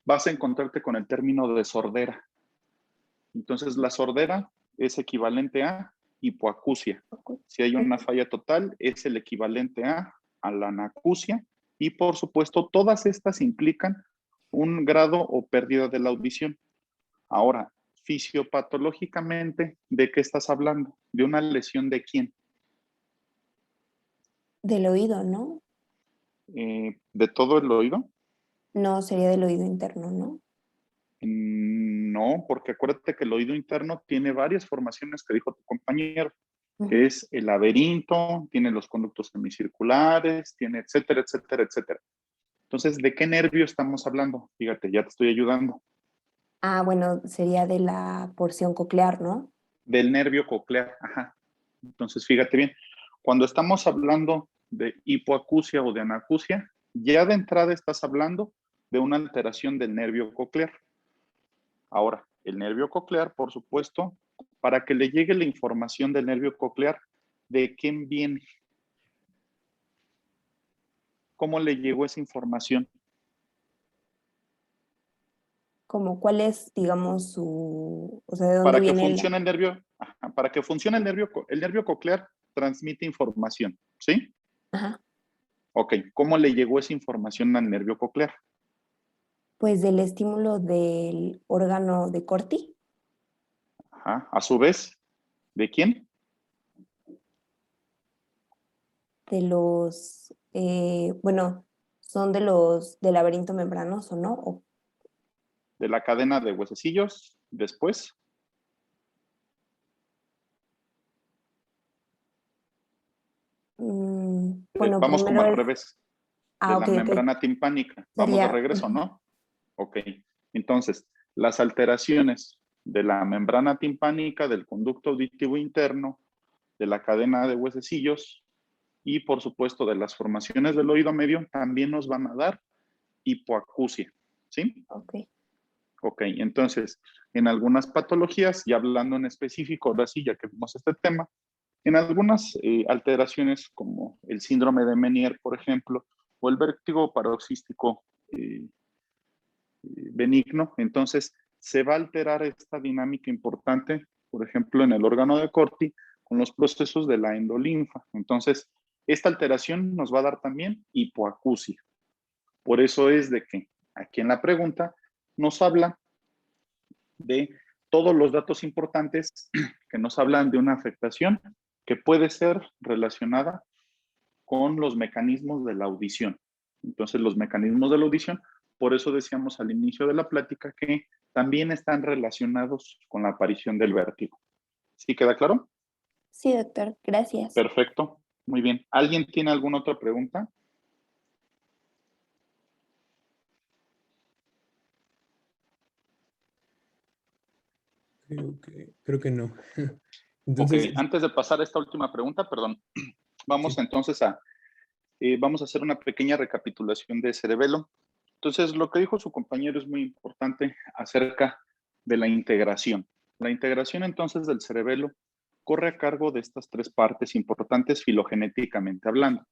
S2: vas a encontrarte con el término de sordera. Entonces, la sordera es equivalente a hipoacusia. Si hay una falla total, es el equivalente a la anacusia. Y, por supuesto, todas estas implican un grado o pérdida de la audición. Ahora, fisiopatológicamente, ¿de qué estás hablando? ¿De una lesión de quién?
S5: del oído, ¿no?
S2: ¿De todo el oído?
S5: No, sería del oído interno, ¿no?
S2: No, porque acuérdate que el oído interno tiene varias formaciones que dijo tu compañero, que
S5: Ujú.
S2: es el laberinto, tiene los conductos semicirculares, tiene etcétera, etcétera, etcétera. Entonces, ¿de qué nervio estamos hablando? Fíjate, ya te estoy ayudando.
S5: Bueno, sería de la porción coclear, ¿no?
S2: Del nervio coclear, ajá. Entonces, fíjate bien, cuando estamos hablando de hipoacusia o de anacusia, ya de entrada estás hablando de una alteración del nervio coclear. Ahora, el nervio coclear, por supuesto, para que le llegue la información del nervio coclear, ¿de quién viene? ¿Cómo le llegó esa información?
S5: Como cuál es, digamos, o sea, de dónde
S2: Para que
S5: viene
S2: funcione el nervio, para que funcione el nervio coclear transmite información, ¿sí?
S5: Ajá.
S2: Ok, ¿cómo le llegó esa información al nervio coclear?
S5: Pues del estímulo del órgano de Corti,
S2: Ajá, a su vez, ¿de quién?
S5: de los, bueno, son de los del laberinto membranoso, ¿no?
S2: De la cadena de huesecillos, después,
S5: Bueno,
S2: vamos como
S5: primero
S2: al
S5: es,
S2: revés, de la
S5: ok, ok,
S2: membrana timpánica. Vamos de
S5: sería,
S2: regreso, ¿no? Ok, entonces, las alteraciones de la membrana timpánica, del conducto auditivo interno, de la cadena de huesecillos y, por supuesto, de las formaciones del oído medio, también nos van a dar hipoacusia, ¿sí?
S5: ok.
S2: Ok, entonces, en algunas patologías, y hablando en específico, ahora sí, ya que vimos este tema, en algunas alteraciones como el síndrome de Meniere, por ejemplo, o el vértigo paroxístico benigno, entonces se va a alterar esta dinámica importante, por ejemplo, en el órgano de Corti, con los procesos de la endolinfa. Entonces, esta alteración nos va a dar también hipoacusia. Por eso es de que aquí en la pregunta nos habla de todos los datos importantes que nos hablan de una afectación que puede ser relacionada con los mecanismos de la audición. Entonces, los mecanismos de la audición, por eso decíamos al inicio de la plática que también están relacionados con la aparición del vértigo. ¿Sí queda claro?
S5: Sí, doctor, gracias.
S2: Perfecto, muy bien. ¿Alguien tiene alguna otra pregunta?
S1: Creo que no. Entonces,
S2: Ok, antes de pasar a esta última pregunta, perdón, vamos
S1: sí.
S2: entonces vamos a hacer una pequeña recapitulación de cerebelo. Entonces, lo que dijo su compañero es muy importante acerca de la integración. La integración entonces del cerebelo corre a cargo de estas tres partes importantes filogenéticamente hablando.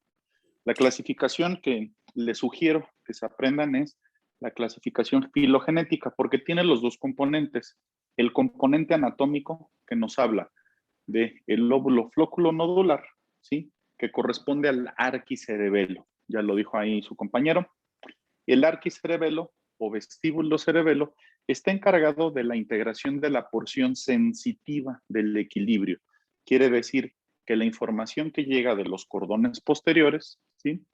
S2: La clasificación que les sugiero que se aprendan es la clasificación filogenética, porque tiene los dos componentes. El componente anatómico que nos habla del lóbulo flóculo nodular, ¿sí? Que corresponde al arquicerebelo. Ya lo dijo ahí su compañero. El arquicerebelo o vestíbulo cerebelo está encargado de la integración de la porción sensitiva del equilibrio. Quiere decir que la información que llega de los cordones posteriores, ¿sí?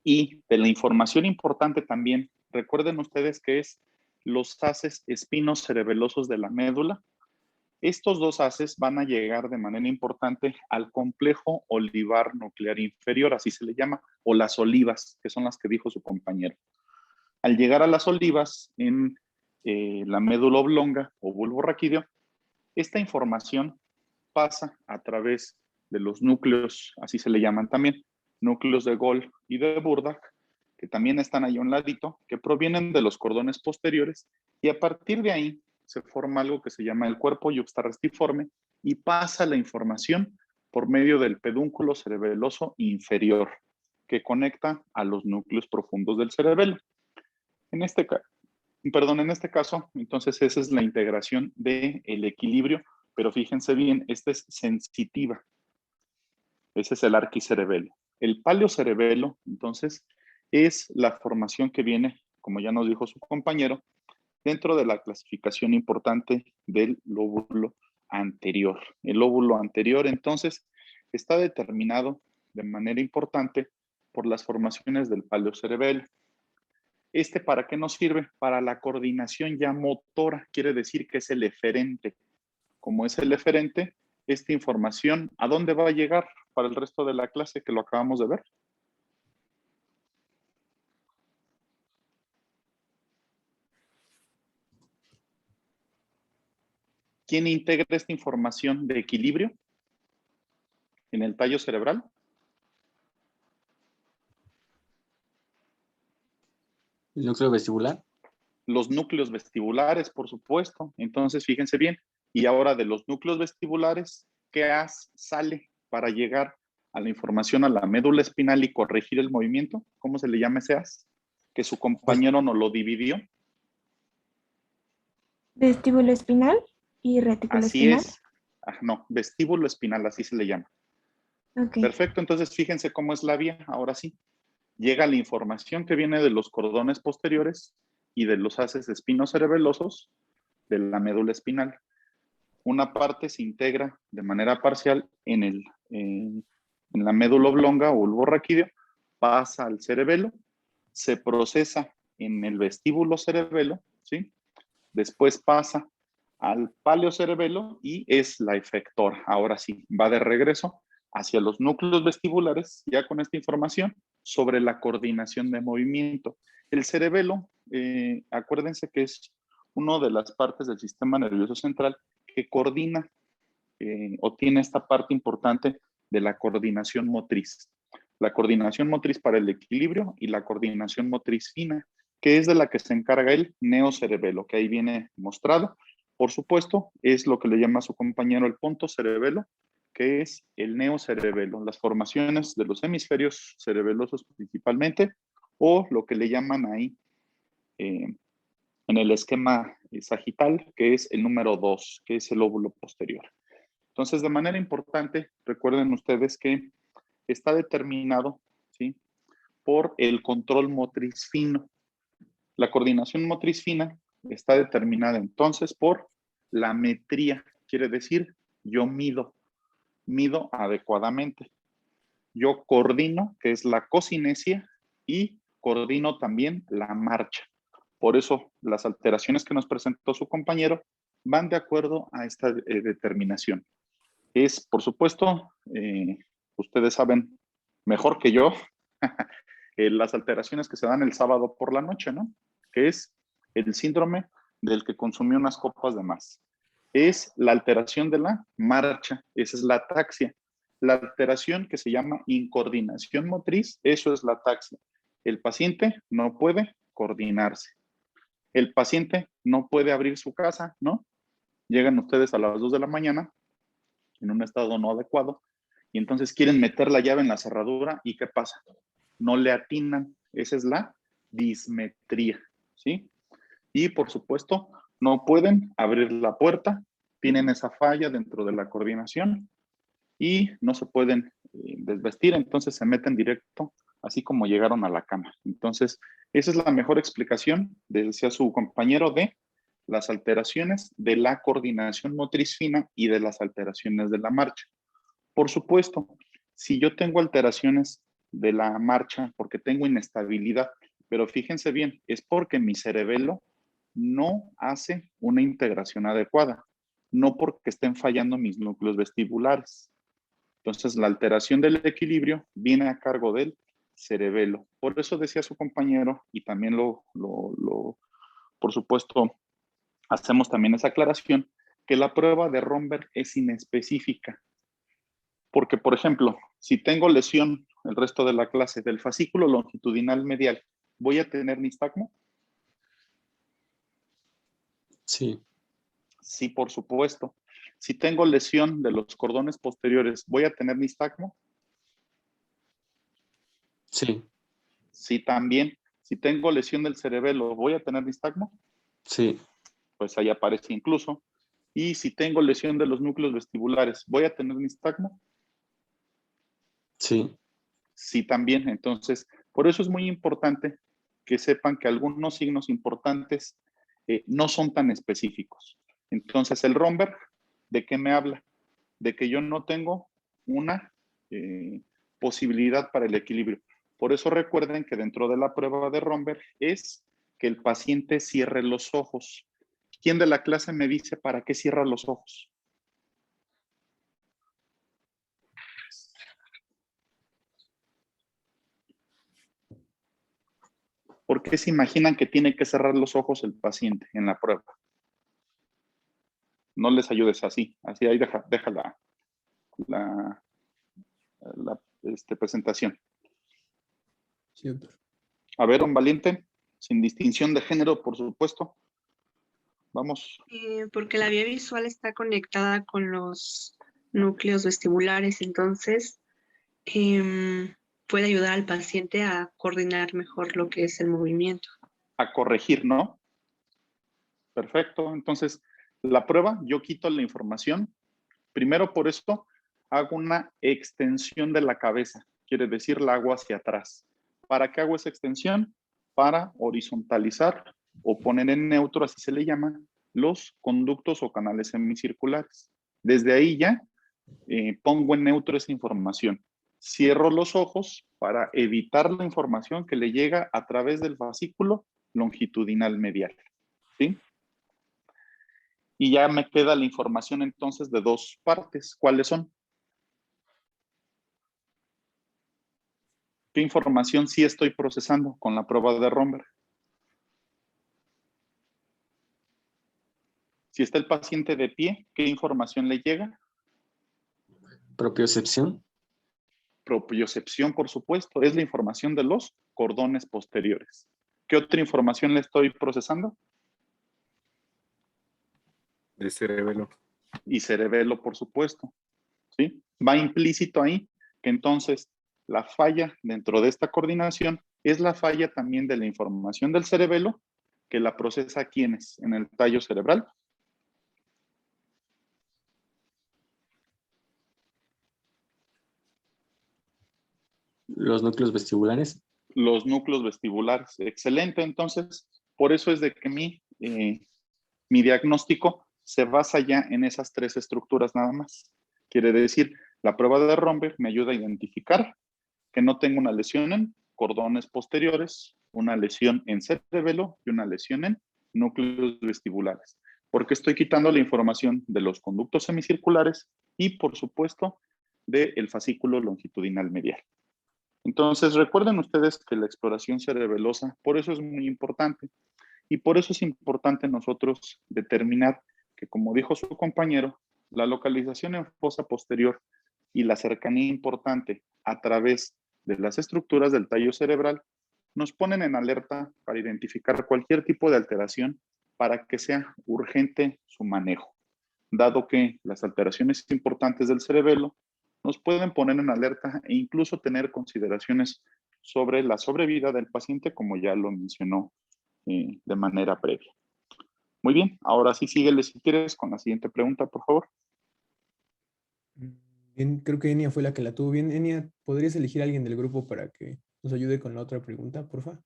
S2: Y de la información importante también, recuerden ustedes que es los haces espinocerebelosos de la médula. Estos dos haces van a llegar de manera importante al complejo olivar nuclear inferior, así se le llama, o las olivas, que son las que dijo su compañero. Al llegar a las olivas en la médula oblonga o bulbo raquídeo, esta información pasa a través de los núcleos, así se le llaman también, núcleos de Golgi y de Burdach, que también están ahí a un ladito, que provienen de los cordones posteriores, y a partir de ahí se forma algo que se llama el cuerpo yuxtarrestiforme y pasa la información por medio del pedúnculo cerebeloso inferior, que conecta a los núcleos profundos del cerebelo. En este caso, entonces esa es la integración del equilibrio, pero fíjense bien, esta es sensitiva. Ese es el arquicerebelo. El paleocerebelo, entonces, es la formación que viene, como ya nos dijo su compañero, dentro de la clasificación importante del lóbulo anterior. El lóbulo anterior, entonces, está determinado de manera importante por las formaciones del paleocerebelo. ¿Para qué nos sirve? Para la coordinación ya motora, quiere decir que es el eferente. Como es el eferente, esta información, ¿a dónde va a llegar para el resto de la clase que lo acabamos de ver? ¿Quién integra esta información de equilibrio en el tallo cerebral?
S4: ¿El núcleo vestibular?
S2: Los núcleos vestibulares, por supuesto. Entonces, fíjense bien. Y ahora de los núcleos vestibulares, ¿qué haz sale para llegar a la información a la médula espinal y corregir el movimiento? ¿Cómo se le llama ese haz? Que su compañero nos lo dividió.
S8: Vestíbulo espinal y retículo
S2: Así
S8: espinal.
S2: es. No, vestíbulo espinal, así se le llama.
S8: Ok.
S2: Perfecto, entonces fíjense cómo es la vía, ahora sí. Llega la información que viene de los cordones posteriores y de los haces espinocerebelosos de la médula espinal. Una parte se integra de manera parcial en la médula oblonga o bulbo raquídeo, pasa al cerebelo, se procesa en el vestíbulo cerebelo, ¿sí? Después pasa al paleocerebelo y es la efectora. Ahora sí, va de regreso hacia los núcleos vestibulares, ya con esta información sobre la coordinación de movimiento. El cerebelo, acuérdense que es una de las partes del sistema nervioso central que coordina o tiene esta parte importante de la coordinación motriz. La coordinación motriz para el equilibrio y la coordinación motriz fina, que es de la que se encarga el neocerebelo, que ahí viene mostrado. Por supuesto, es lo que le llama a su compañero el pontocerebelo, que es el neocerebelo, las formaciones de los hemisferios cerebelosos principalmente, o lo que le llaman ahí en el esquema sagital, que es el número 2, que es el lóbulo posterior. Entonces, de manera importante, recuerden ustedes que está determinado, ¿sí?, por el control motriz fino. La coordinación motriz fina está determinada entonces por la metría, quiere decir, yo mido adecuadamente. Yo coordino, que es la cocinesia, y coordino también la marcha. Por eso las alteraciones que nos presentó su compañero van de acuerdo a esta determinación. Es, por supuesto, ustedes saben mejor que yo, las alteraciones que se dan el sábado por la noche, ¿no? Que es el síndrome del que consumió unas copas de más. Es la alteración de la marcha, esa es la ataxia. La alteración que se llama incoordinación motriz, eso es la ataxia. El paciente no puede coordinarse. El paciente no puede abrir su casa, ¿no? Llegan ustedes a las 2 de la mañana en un estado no adecuado y entonces quieren meter la llave en la cerradura y ¿qué pasa? No le atinan. Esa es la dismetría, ¿sí? Y por supuesto, no pueden abrir la puerta, tienen esa falla dentro de la coordinación y no se pueden desvestir, entonces se meten directo, así como llegaron a la cama. Entonces, esa es la mejor explicación, decía su compañero, de las alteraciones de la coordinación motriz fina y de las alteraciones de la marcha. Por supuesto, si yo tengo alteraciones de la marcha porque tengo inestabilidad, pero fíjense bien, es porque mi cerebelo no hace una integración adecuada, no porque estén fallando mis núcleos vestibulares. Entonces, la alteración del equilibrio viene a cargo del cerebelo. Por eso decía su compañero, y también por supuesto, hacemos también esa aclaración, que la prueba de Romberg es inespecífica. Porque, por ejemplo, si tengo lesión el resto de la clase del fascículo longitudinal medial, ¿voy a tener nistagmo?
S4: Sí.
S2: Sí, por supuesto. Si tengo lesión de los cordones posteriores, ¿voy a tener nistagmo?
S4: Sí.
S2: Sí, también. Si tengo lesión del cerebelo, ¿voy a tener nistagmo?
S4: Sí.
S2: Pues ahí aparece incluso. Y si tengo lesión de los núcleos vestibulares, ¿voy a tener nistagmo?
S4: Sí.
S2: Sí, también. Entonces, por eso es muy importante que sepan que algunos signos importantes no son tan específicos. Entonces, el Romberg, ¿de qué me habla? De que yo no tengo una posibilidad para el equilibrio. Por eso recuerden que dentro de la prueba de Romberg es que el paciente cierre los ojos. ¿Quién de la clase me dice para qué cierra los ojos? ¿Por qué se imaginan que tiene que cerrar los ojos el paciente en la prueba? No les ayudes así. Así ahí deja la presentación.
S1: Sí, doctor.
S2: A ver, un valiente, sin distinción de género, por supuesto. Vamos.
S9: Porque la vía visual está conectada con los núcleos vestibulares, entonces puede ayudar al paciente a coordinar mejor lo que es el movimiento.
S2: A corregir, ¿no? Perfecto. Entonces, la prueba, yo quito la información. Primero, por esto, hago una extensión de la cabeza. Quiere decir, la hago hacia atrás. ¿Para qué hago esa extensión? Para horizontalizar o poner en neutro, así se le llama, los conductos o canales semicirculares. Desde ahí ya pongo en neutro esa información. Cierro los ojos para evitar la información que le llega a través del fascículo longitudinal medial. ¿Sí? Y ya me queda la información entonces de dos partes. ¿Cuáles son? ¿Qué información sí estoy procesando con la prueba de Romberg? Si está el paciente de pie, ¿qué información le llega?
S4: Propiocepción.
S2: Propiocepción, por supuesto, es la información de los cordones posteriores. ¿Qué otra información le estoy procesando?
S10: De cerebelo.
S2: Y cerebelo, por supuesto. ¿Sí? Va implícito ahí que entonces la falla dentro de esta coordinación es la falla también de la información del cerebelo que la procesa ¿quiénes? En el tallo cerebral.
S4: Los núcleos vestibulares.
S2: Los núcleos vestibulares. Excelente, entonces, por eso es de que mi diagnóstico se basa ya en esas 3 estructuras nada más. Quiere decir, la prueba de Romberg me ayuda a identificar que no tengo una lesión en cordones posteriores, una lesión en cerebelo y una lesión en núcleos vestibulares, porque estoy quitando la información de los conductos semicirculares y, por supuesto, del fascículo longitudinal medial. Entonces, recuerden ustedes que la exploración cerebelosa, por eso es muy importante. Y por eso es importante nosotros determinar que, como dijo su compañero, la localización en fosa posterior y la cercanía importante a través de las estructuras del tallo cerebral nos ponen en alerta para identificar cualquier tipo de alteración para que sea urgente su manejo, dado que las alteraciones importantes del cerebelo nos pueden poner en alerta e incluso tener consideraciones sobre la sobrevida del paciente, como ya lo mencionó de manera previa. Muy bien, ahora sí síguele si quieres con la siguiente pregunta, por favor.
S1: Bien, creo que Enia fue la que la tuvo bien. Enia, ¿podrías elegir a alguien del grupo para que nos ayude con la otra pregunta, por favor?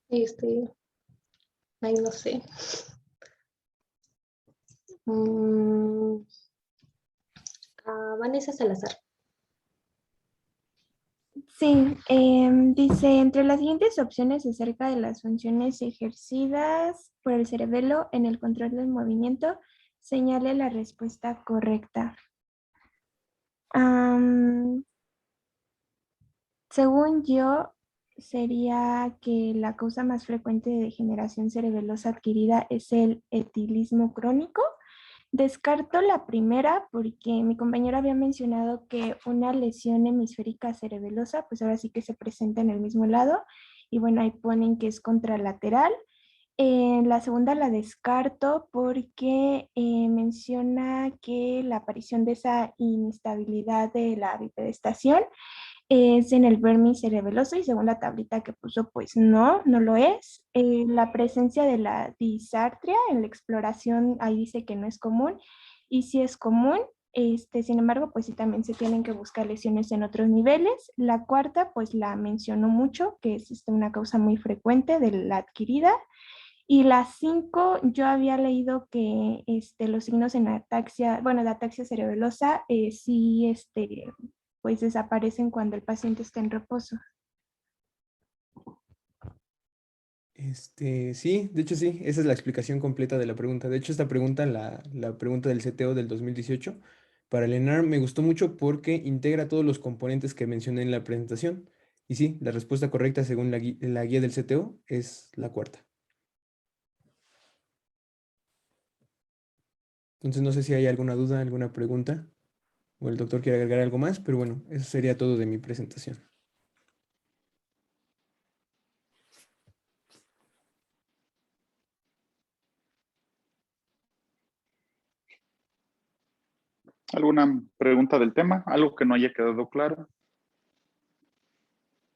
S7: Ay, no sé. Vanessa Salazar.
S8: Sí, dice, entre las siguientes opciones acerca de las funciones ejercidas por el cerebelo en el control del movimiento, señale la respuesta correcta. Según yo, sería que la causa más frecuente de degeneración cerebelosa adquirida es el etilismo crónico. Descarto la primera porque mi compañero había mencionado que una lesión hemisférica cerebelosa, pues ahora sí que se presenta en el mismo lado, y bueno, ahí ponen que es contralateral. La segunda la descarto porque menciona que la aparición de esa inestabilidad de la bipedestación es en el vermis cerebeloso, y según la tablita que puso, pues no lo es. La presencia de la disartria en la exploración, ahí dice que no es común, y si es común, sin embargo, pues sí también se tienen que buscar lesiones en otros niveles. La cuarta, pues la mencionó mucho, que es una causa muy frecuente de la adquirida. Y la 5, yo había leído que los signos en ataxia, bueno, de ataxia cerebelosa, sí, pues desaparecen cuando el paciente está en reposo.
S1: Sí, de hecho sí, esa es la explicación completa de la pregunta. De hecho, esta pregunta, la pregunta del CTO del 2018, para el ENAR me gustó mucho porque integra todos los componentes que mencioné en la presentación. Y sí, la respuesta correcta según la guía del CTO es la cuarta. Entonces no sé si hay alguna duda, alguna pregunta, o el doctor quiere agregar algo más, pero bueno, eso sería todo de mi presentación.
S2: ¿Alguna pregunta del tema? ¿Algo que no haya quedado claro?